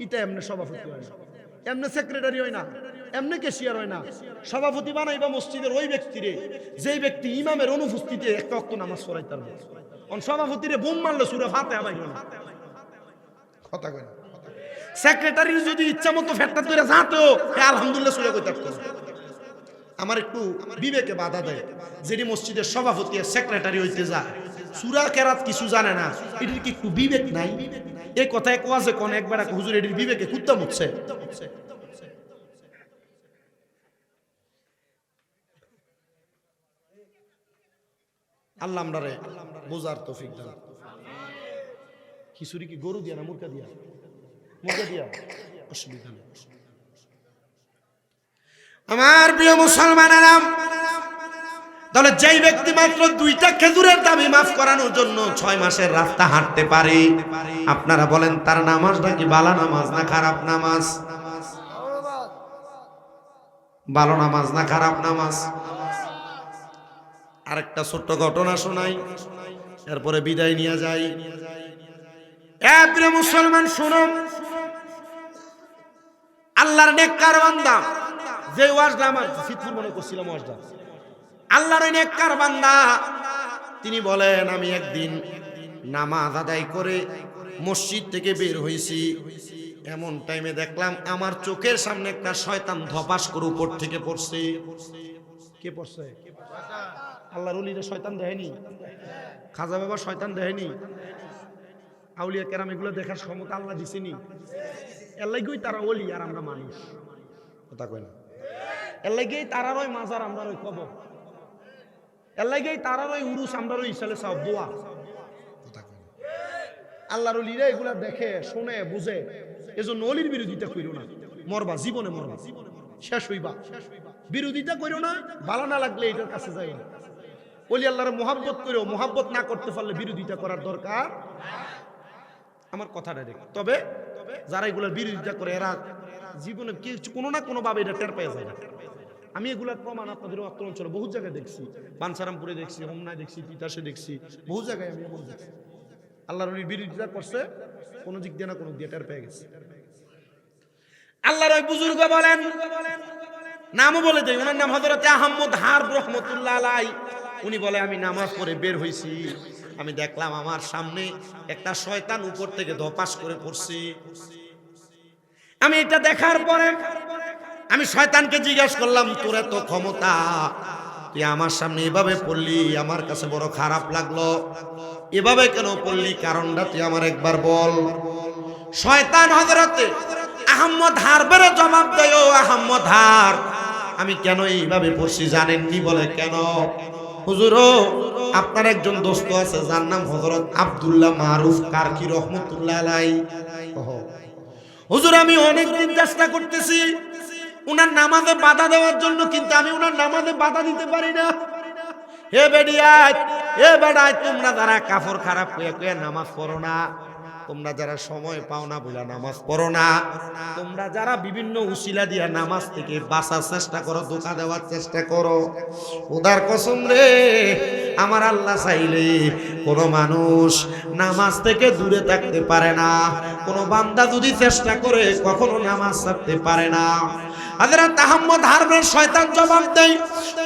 S1: ইটা এমনি সভাপতি হয় না, এমনি সেক্রেটারি হয় না, এমনি কেশিয়ার হয় না। সভাপতি বানাইবা মসজিদের ওই ব্যক্তিরে যেই ব্যক্তি ইমামের অনুপস্থিতিতে একটা ওয়াক্ত নামাজ পড়াইতে পারবে। সভাপতিরে বোম মারলে সূরা ফাতিহা বাইরে না। কথা কয় না? সেক্রেটারি যদি ইচ্ছা মতো ফেটটা ধরে যাতো আলহামদুলিল্লাহ সূরা কইতে পারতো। আমার একটু বিবেকে বাধা দেয়, যিনি মসজিদের সভাপতি সেক্রেটারি হইতে যায় সূরা কেরাত কিছু জানে না, এটির কি একটু বিবেক নাই? এই কথা এক ওয়াজে কোন একবার হুজুর এটির বিবেকে কুত্তা মুছছে। আল্লাহ আমরারে বোঝার তৌফিক দান। খিচুড়ি কি গরু দিয়া না মুরগা দিয়া? মুরগা দিয়া, অসুবিধা নেই। আমার প্রিয় মুসলমানেরা, তাহলে যেই ব্যক্তি মাত্র 2টা খেজুরের দাবি মাফ করানোর জন্য 6 মাসের রাস্তা হাঁটতে পারে, আপনারা বলেন তার নামাজটা কি ভালো নামাজ না খারাপ নামাজ? ভালো নামাজ না খারাপ নামাজ? আরেকটা ছোট্ট ঘটনা শোনাই, এরপরে বিদায় নিয়ে যাই। এ প্রিয় মুসলমান শুনো, আল্লাহর নেককার বান্দা, যে ওয়াজটা আমার ফিতর মনে করছিলাম ওয়াজটা, আল্লাহর ওই নেককার বান্দা তিনি বলেন, আমি একদিন নামাজ আদায় করে মসজিদ থেকে বের হয়েছি, এমন টাইমে দেখলাম আমার চোখের সামনে একটা শয়তান ধপাস করে উপর থেকে পড়ছে। কে পড়ছে? আল্লাহর ওলিরা শয়তান দেয়নি? খাজা বাবা শয়তান দেয়নি? আউলিয়া কেরাম এগুলো দেখার ক্ষমতা আল্লাহ দিছেনি? এর লাগেই তারা ওলি আর আমরা মানুষ। কথা কয় না? এর লাগেই তারার ওই মাজার আমরা ওই কবর, এর লাগেই তারার ওই উরুস আমরা ওই ইসালে সব দোয়া। কথা কয় না? আল্লাহর ওলিরা এগুলা দেখে শুনে বুঝে, এজন্য অলির বিরোধিতা কইরো না, মরবা জীবনে মরবা, শেষ হইবা। বিরোধিতা কইরো না, ভালো না লাগলে এটার কাছে যাইও না। ওলি আল্লাহর মোহাব্বত কইরো, মোহাব্বত না করতে পারলে বিরোধিতা করার দরকার। আমার কথাটা দেখ, তবে যারা এগুলোর বিরোধিতা করে এরা জীবনে কোনো না কোনো ভাবে এটা টের পেয়ে যায় না। আমি এগুলার প্রমাণ আপনাদের অত্র অঞ্চলে বহু জায়গায় দেখছি, বানসারামপুরে দেখছি, হোমনায় দেখছি, তিতাসে দেখছি, বহু জায়গায় আমি দেখছি আল্লাহর ওলির বিরোধিতা করছে, কোনো দিক দিয়ে না কোনো দিয়ে টের পেয়ে গেছে। আল্লাহর ওই বুজুর্গ বলেন, নামও বলে দেয়, ওনার নাম হযরত আহমদ হারব রহমতুল্লাহ আলাই। উনি বলে আমি নামাজ পড়ে বের হইছি, আমি দেখলাম আমার সামনে একটা শয়তান উপর থেকে ধপাস করে পড়ছে। আমি এটা দেখার পরে আমি শয়তানকে জিজ্ঞাসা করলাম, তোর এত ক্ষমতা, তুই আমার সামনে এভাবে পড়লি, আমার কাছে বড় খারাপ লাগলো, এভাবে কেন পড়লি, কারণটা তুই আমার একবার বল। শয়তান হযরতে আহমদ হারবের জবাব দেয়, ও আহমদ হার, আমি কেন এইভাবে পড়ছি জানেননি? বলে কেন? হুজুর, আপনার একজন দোস্ত আছে যার নাম হযরত আব্দুল্লাহ মারুফ কারকি রহমতুল্লাহ আলাই। হুজুর, আমি অনেকদিন চেষ্টা করতেছি উনার নামাজে বাধা দেওয়ার জন্য, কিন্তু আমি উনার নামাজে বাধা দিতে পারি না। হে বেডিয়াই, হে বেড়াই, তোমরা যারা কাফর খারাপ কয়ে নামাজ পড়ো না, তোমরা যারা সময় পাও না বলে নামাজ পড়ো না, তোমরা যারা বিভিন্ন উসিলা দিয়া নামাজ থেকে বাঁচার চেষ্টা করো, ধোঁকা দেওয়ার চেষ্টা করো, খোদার কসম রে, আমার আল্লাহ চাইলে কোন মানুষ নামাজ থেকে দূরে থাকতে পারে না। কোন বান্দা যদি চেষ্টা করে কখনো নামাজ ছাড়তে পারে না। হযরত আহমদ হারবের শয়তান জবাব দেয়,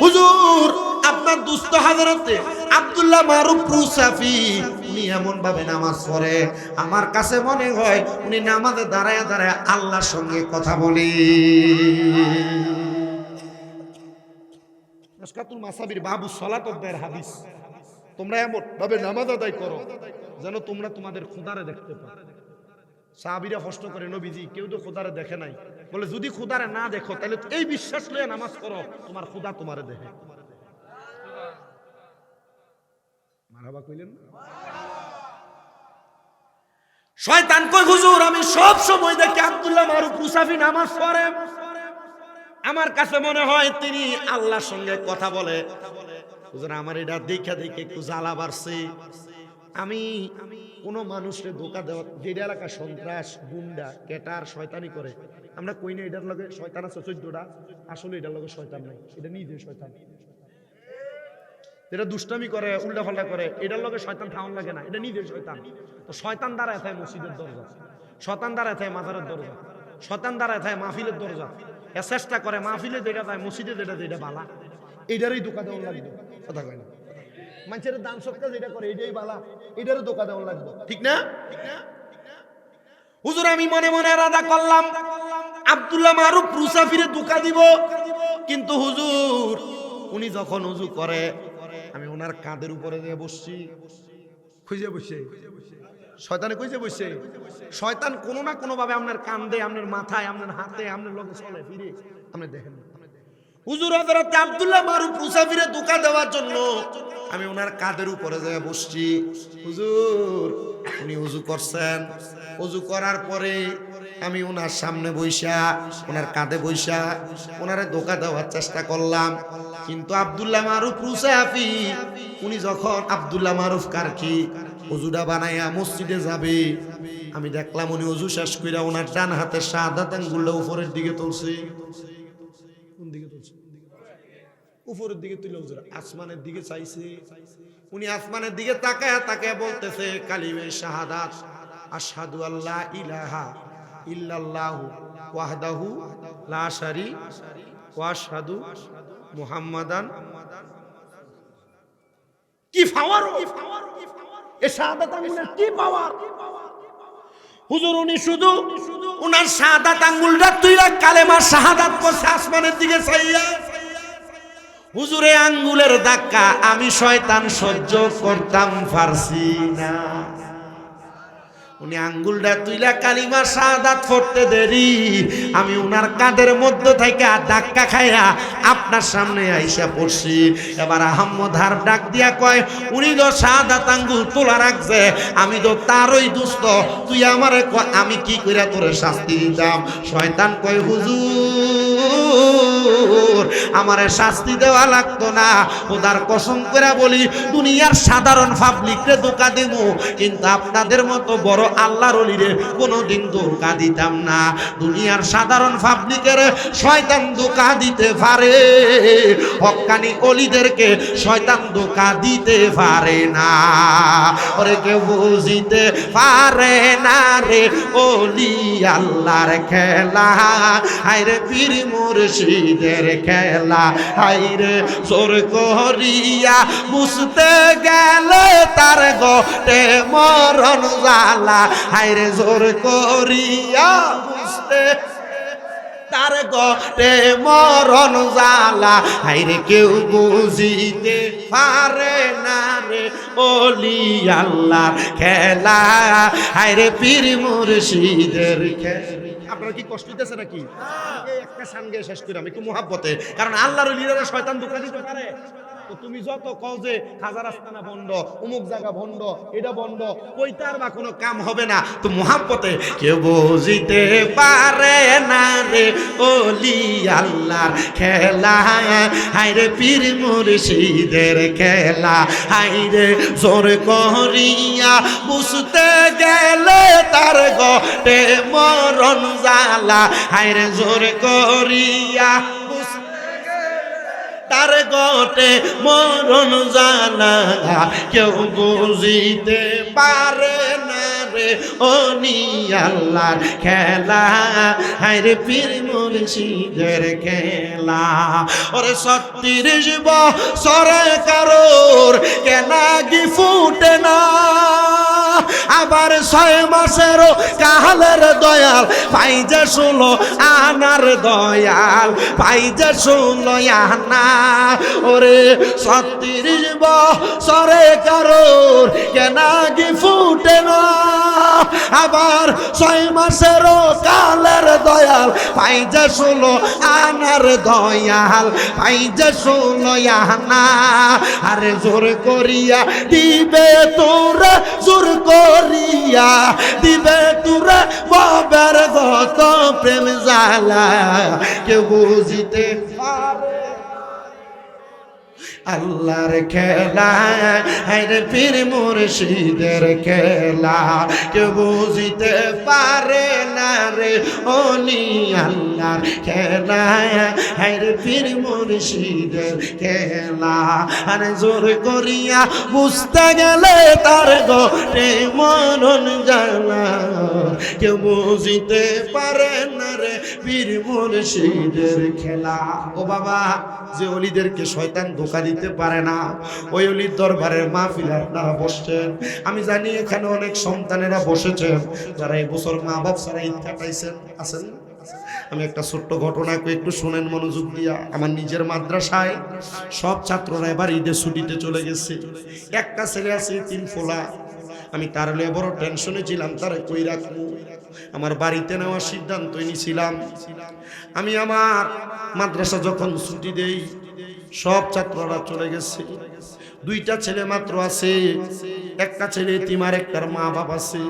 S1: হুজুর, আপনার দুস্থ হযরতে আব্দুল্লাহ মারুফ রুসাফি, উনি এমন ভাবে নামাজ পড়ে, আমার কাছে মনে হয় উনি নামাজে দাঁড়ায় দাঁড়ায় আল্লাহর সঙ্গে কথা বলে। মিশকাতুল মাসাবির বাবু সালাতের হাদিস, তোমরা এমন ভাবে নামাজ আদায় করো যেন তোমরা তোমাদের খোদারে দেখতে পাও। সাহাবীরা প্রশ্ন করে, নবীজি, কেউ তো খোদারে দেখে নাই। বলে, যদি খোদারে না দেখো তাহলে এই বিশ্বাস লয়ে নামাজ করো তোমার খোদা তোমারে দেখে। মারহাবা কইলেন না? শয়তান কই, হুজুর, আমি সব সময় দেখি আব্দুল্লাহ মারুফ রুসাফি নামাজ পড়ে, আমার কাছে মনে হয় তিনি আল্লাহর সঙ্গে কথা বলে। হুজুর, আমার এটা দেখা দেখে একটু জ্বালা বাড়ছে। আমি কোন মানুষের ধোঁকা দেওয়া, যেটা এলাকা সন্ত্রাস, গুন্ডা, কেটার, শয়তানি করে, আমরা কই না এটার লগে শয়তান আছে 14টা, আসলে এটার লগে শয়তান নাই, এটা নিজে শয়তান। যেটা দুষ্টামি করে, উল্টা পাল্টা করে, এটার লগে শয়তান খাওয়ান লাগে না, এটা নিজের শয়তান। তো শয়তান দাঁড়ায় থাকে মসজিদের দরজা, শয়তান দাঁড়ায় থাকে মাজারের দরজা, শয়তান দাঁড়ায় থাকে মাহফিলের দরজা। এ চেষ্টা করে মাহফিলে যেটা যায়, মসজিদে যেটা বালা, এইটারই ধোঁকা দেওয়া লাগবে। কথা কয় না? মানুষের দান সৎকার যেটা করে এটাই বালা, এটারও ধোঁকা দেওয়া লাগবে, ঠিক না? হুজুর, আমি মনে মনে এরাদা করলাম আব্দুল্লাহ মারুফ রুসাফিরে ধোঁকা দিব, কিন্তু হুজুর উনি যখন উজু করে আমি ওনার কাঁধের উপরে দিয়ে বসছি, খুঁজে বসে শয়তানে কইছে বসে, শয়তান কোনো না কোনো ভাবে আপনার কাঁধে, আপনার মাথায়, আপনার হাতে, আপনার লগে চলে ফিরে, আপনি দেখেন। হুজুর হযরত আব্দুল্লাহ মারুফ রুসাফিরে ধোঁকা দেওয়ার জন্য আমি ওনার কাঁধের উপরে যেয়ে বসছি। হুজুর উনি উজু করছেন, উজু করার পরে আমি ওনার সামনে বইসা, ওনার কাঁধে বইসা ওনারে ধোঁকা দেওয়ার চেষ্টা করলাম, কিন্তু আব্দুল্লাহ মারুফ রুসাফি উনি যখন আব্দুল্লাহ মারুফ কারকি উজুটা বানাইয়া মসজিদে যাবে, আমি দেখলাম উনি উজু শেষ কইরা ওনার ডান হাতের শাহাদাত আঙ্গুলটা উপরের দিকে তুলছে। কোন দিকে তুলছে? উপরের দিকে তুলে হুজুর আসমানের দিকে চাইছে। উনি আসমানের দিকে তাকায় তাকায় বলতেছে কালিমে শাহাদাত, আশহাদু আল্লা ইলাহা ইল্লাল্লাহু ওয়াহদাহু লা শারীকা ওয়া আশহাদু মুহাম্মাদান। কি পাওয়ার! এই শাহাদাত আঙ্গুলের কি পাওয়ার! হুজুর উনি শুধু উনার শাহাদাত আঙ্গুলটা তুইলা কালেমা শাহাদাত পড়ছে আসমানের দিকে চাইয়া। হুজুরে আঙ্গুলের ধাক্কা আমি শয়তান সহ্য করতাম পারছি না। উনি আঙ্গুলটা তুইলা কালিমা শাহাদাত পড়তে দেরি, আমি উনার কাদের মধ্য থেকে ধাক্কা খাইয়া আপনার সামনে আইসা পড়ছি। এবার আহম্মদ হার ডাক দিয়া কয়, উনি তো শাহাদাত আঙ্গুল তোলা রাখছে, আমি তো তারই দুস্থ, তুই আমারে আমি কি কইরা তোরে শাস্তি দিতাম? শয়তান কয়, হুজুর আমারে শাস্তি দেওয়া লাগতো না, খোদার কসম করে বলি দুনিয়ার সাধারণ পাবলিকরে ধোঁকা দেবো, কিন্তু আপনাদের মতো বড় আল্লাহর ওলিরে কোনোদিন ধোঁকা দিতাম না। দুনিয়ার সাধারণ পাবলিকের শয়তান ধোঁকা দিতে পারে, হক্কানি ওলিদেরকে শয়তান ধোঁকা দিতে পারে না। ওরে কেউ বুঝিতে পারে না রে ওলি আল্লাহর খেলা, হায়রে পীর মুর্শিদের খেলা, হায়রে জোর করিয়া বুঝতে গেলে তার গটে মরণ জ্বালা, হায়রে জোর করিয়া বুঝতে তার গটে মরণ জ্বালা, হায়রে কেউ বুঝিতে পারে না রে ওলি আল্লাহর খেলা, হায়রে পীর মুর্শিদের খেলা। আপনারা কি কষ্ট দিতেছে নাকি? একটা সান গিয়ে শেষ করি আমি একটু মোহাব্বতে, কারণ আল্লাহর ওলিরা শয়তান ধোঁকা দিতে পারে। তো তুমি যত কও যে খাজা রাস্তানা বন্ধ, অমুক জায়গা বন্ধ, এটা বন্ধ, কইতার বা কোনো কাম হবে না। তো মোহাব্বতে কেউ বুঝিতে পারে না রে ওলি আল্লাহর খেলা, হায়রে পীর মুর্শিদের খেলা, হায়রে জোর করিয়া বুঝতে গেলে তার গটে মরণ জ্বালা, হায়রে জোর করিয়া তার গটে মরণ জ্বালা, কেউ বুঝিতে পারে না রে ওলি আল্লাহর খেলা, হায়রে পীর মুর্শিদের খেলা। ওরে 36 বছরে কারোর কেনাগি ফুটে না, আবার 6 মাসেরও কাহালের দয়াল পাই যে 16 আনার দয়াল, পাই যে 16 আনা। ওরে 36 বছরে কারোর কেনাগি ফুটে না, আবার 6 মাসেরও কালের দয়াল পাই যে 16 আনার দয়াল, পাই যে 16 আনা। আরে জোর করিয়া দিবে তোরা, জোর করিয়া দিবে তোরা বাবার গত প্রেম জ্বালা, কেউ বুঝিতে পারে আল্লাহর খেলা, হায়রে পীর মুর্শিদের খেলা, কেউ বুঝিতে পারে না রে ওলি আল্লাহর খেলা, হায়রে পীর মুর্শিদের খেলা। আরে জোর করিয়া বুঝতে গেলে তার গটে মরণ জ্বালা, কেউ বুঝিতে পারে না রে পীর মুর্শিদের খেলা। ও বাবা, যে ওলিদেরকে শয়তান ধোঁকা দিতে পারে না, ওই অলির দরবারের মাহফিলে আপনারা বসছেন। আমি জানি এখানে অনেক সন্তানেরা বসেছেন যারা এই বছর মা বাপ ছাড়া ঈদ কাটাইছেন, আছেন। আমি একটা ছোট্ট ঘটনাকে একটু শুনেন মনোযোগ দিয়া। আমার নিজের মাদ্রাসায় সব ছাত্ররা এবার ঈদের ছুটিতে চলে গেছে। একটা ছেলে আছে 3 ফোলা, আমি তার লিয়ে বড় টেনশনে ছিলাম, তারে কই রাখবো। আমার বাড়িতে নেওয়ার সিদ্ধান্ত নিয়েছিলাম। আমি আমার মাদ্রাসা যখন ছুটি দেই সব ছাত্ররা চলে গেছে, 2টা ছেলে মাত্র আছে, একটা ছেলে এতিম, একটার মা বাপ আছে।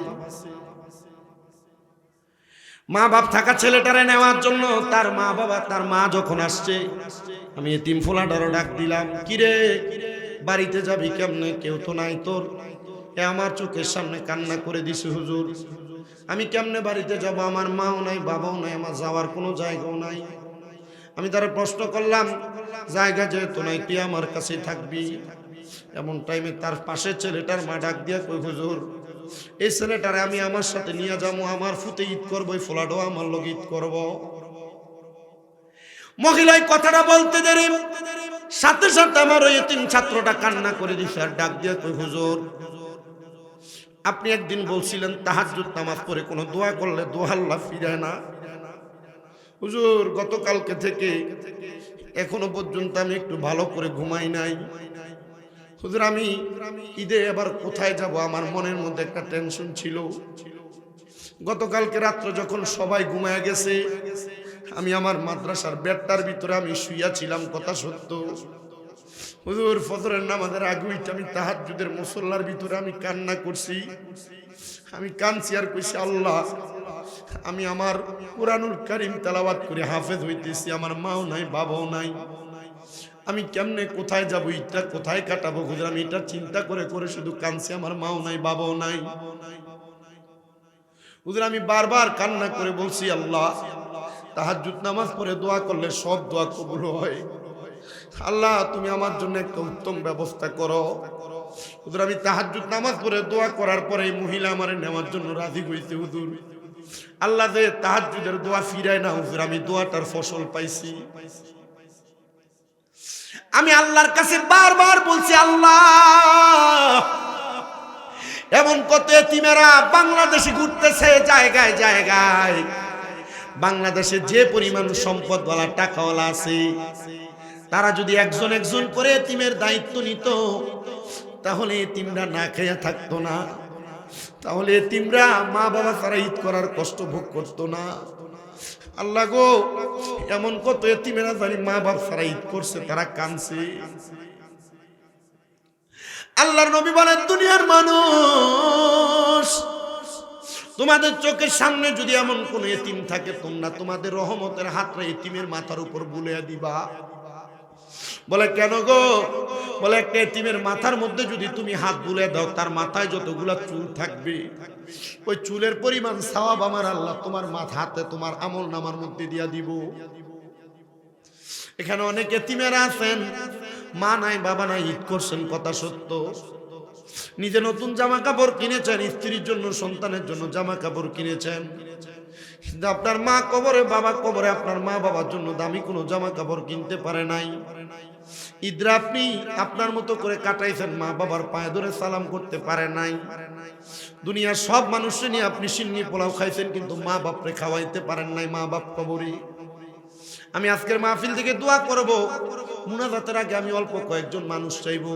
S1: মা বাপ থাকা ছেলেটারে নেওয়ার জন্য তার মা বাবা, তার মা যখন আসছে, আমি এতিম ফোলাটারও ডাক দিলাম, কিরে বাড়িতে যাবি কেমনে? কেউ তো নাই তোর। আমার চোখের সামনে কান্না করে দিছে, হুজুর আমি কেমনে বাড়িতে যাব? আমার মাও নাই, বাবাও নাই, আমার যাওয়ার কোনো জায়গাও নাই। আমি তারা প্রশ্ন করলাম, জায়গা যেহেতু নাই তুই আমার কাছে থাকবি। এমন টাইমে তার পাশের ছেলেটার মা ডাক দিয়া কই, হুজুর এই ছেলেটারে আমি আমার সাথে নিয়ে যাবো, আমার ফুতে ঈদ করবো, এই ফোলাটাও আমার লোক ঈদ করবো। মহিলায় কথাটা বলতে দেরি, সাথে সাথে আমার ওই এতিম ছাত্রটা কান্না করে দিছে আর ডাক দিয়া কই, হুজুর আপনি একদিন বলছিলেন তাহাজ্জুদ নামাজ পড়ে কোনো দোয়া করলে দোয়া আল্লাহ ফিরায় না। হুজুর গতকালকে থেকে এখনো পর্যন্ত আমি একটু ভালো করে ঘুমাই নাই। হুজুর আমি ঈদে এবার কোথায় যাব? আমার মনের মধ্যে একটা টেনশন ছিল। গতকালকে রাত্র যখন সবাই ঘুমায় গেছে, আমি আমার মাদ্রাসার বেডটার ভিতরে আমি শুইয়া ছিলাম, কথা সত্য। হুজুর ফজরের নামাজের আগে উঠে আমি তাহাজ্জুদের মুসল্লার ভিতরে আমি কান্না করছি। আমি কাঁদছি আর কইছি, আল্লাহ, আমি আমার কুরআনুল কারীম তেলাওয়াত করে হাফেজ হইতেছি, আমার মাও নাই বাবাও নাই, আমি কেমনে কোথায় যাব, এটা কোথায় কাটাবো? হুজুর আমি এটা চিন্তা করে করে শুধু কাঁদছি, আমার মাও নাই বাবাও নাই। হুজুর আমি বারবার কান্না করে বলছি, আল্লাহ, তাহাজ্জুদ নামাজ পড়ে দোয়া করলে সব দোয়া কবুল হয়, আল্লাহ তুমি আমার জন্য একটা উত্তম ব্যবস্থা করো। হুজুর আমি তাহাজ্জুদ নামাজ পড়ে দোয়া করার পরে এই মহিলা আমারে নেওয়ার জন্য রাজি হইছে। হুজুর আল্লাহ যে তাহাজ্জুদের দোয়া ফিরায় না, হুজুর আমি দোয়াটার ফসল পাইছি। আমি আল্লাহর কাছে বারবার বলছি, আল্লাহ, এমন কত এতিমেরা বাংলাদেশে ঘুরতেছে জায়গায় জায়গায়, বাংলাদেশে যে পরিমাণ সম্পদওয়ালা টাকাওয়ালা আছে, তারা যদি একজন একজন করে এতিমের দায়িত্ব নিত, তাহলে এতিমরা না খেয়ে থাকতো না, তাহলে এতিমরা মা বাবা ছাড়া ঈদ করার কষ্ট ভোগ করতো না। আল্লাহ গো, এমন কত এতিমেরা জানি মা বাপ ছাড়া ঈদ করছে, তারা কাঁদছে। আল্লাহর নবী বলেন, দুনিয়ার মানুষ, তোমাদের চোখের সামনে যদি এমন কোন এতিম থাকে, তোমরা তোমাদের রহমতের হাতটা এতিমের মাথার উপর বুলিয়ে দিবা। বলে কেন গো? বলে একটা এতিমের মাথার মধ্যে যদি তুমি হাত বুলে দাও, তার মাথায় যতগুলা চুল থাকবে, ওই চুলের পরিমাণ সওয়াব আমার আল্লাহ তোমার হাতে তোমার আমল নামার মধ্যে দিয়া দিব। এখানে অনেক এতিমেরা আছেন, মা নাই বাবা নাই, ঈদ করছেন, কথা সত্য, নিজে নতুন জামা কাপড় কিনেছেন, স্ত্রীর জন্য সন্তানের জন্য জামা কাপড় কিনেছেন, কিন্তু আপনার মা কবরে বাবা কবরে আপনার মা বাবার জন্য দামি কোনো জামা কাপড় কিনতে পারে নাই। ঈদরা আপনি আপনার মতো করে কাটাইছেন, মা বাবার পায়ে ধরে সালাম করতে পারে নাই। দুনিয়ার সব মানুষকে নিয়ে আপনি সিন্নি পোলাও খাইছেন, কিন্তু মা বাপরে খাওয়াইতে পারেন নাই, মা বাপ কবরে। আমি আজকের মাহফিল থেকে দোয়া করব, মুনাজাতের আগে আমি অল্প কয়েকজন মানুষ চাইবো।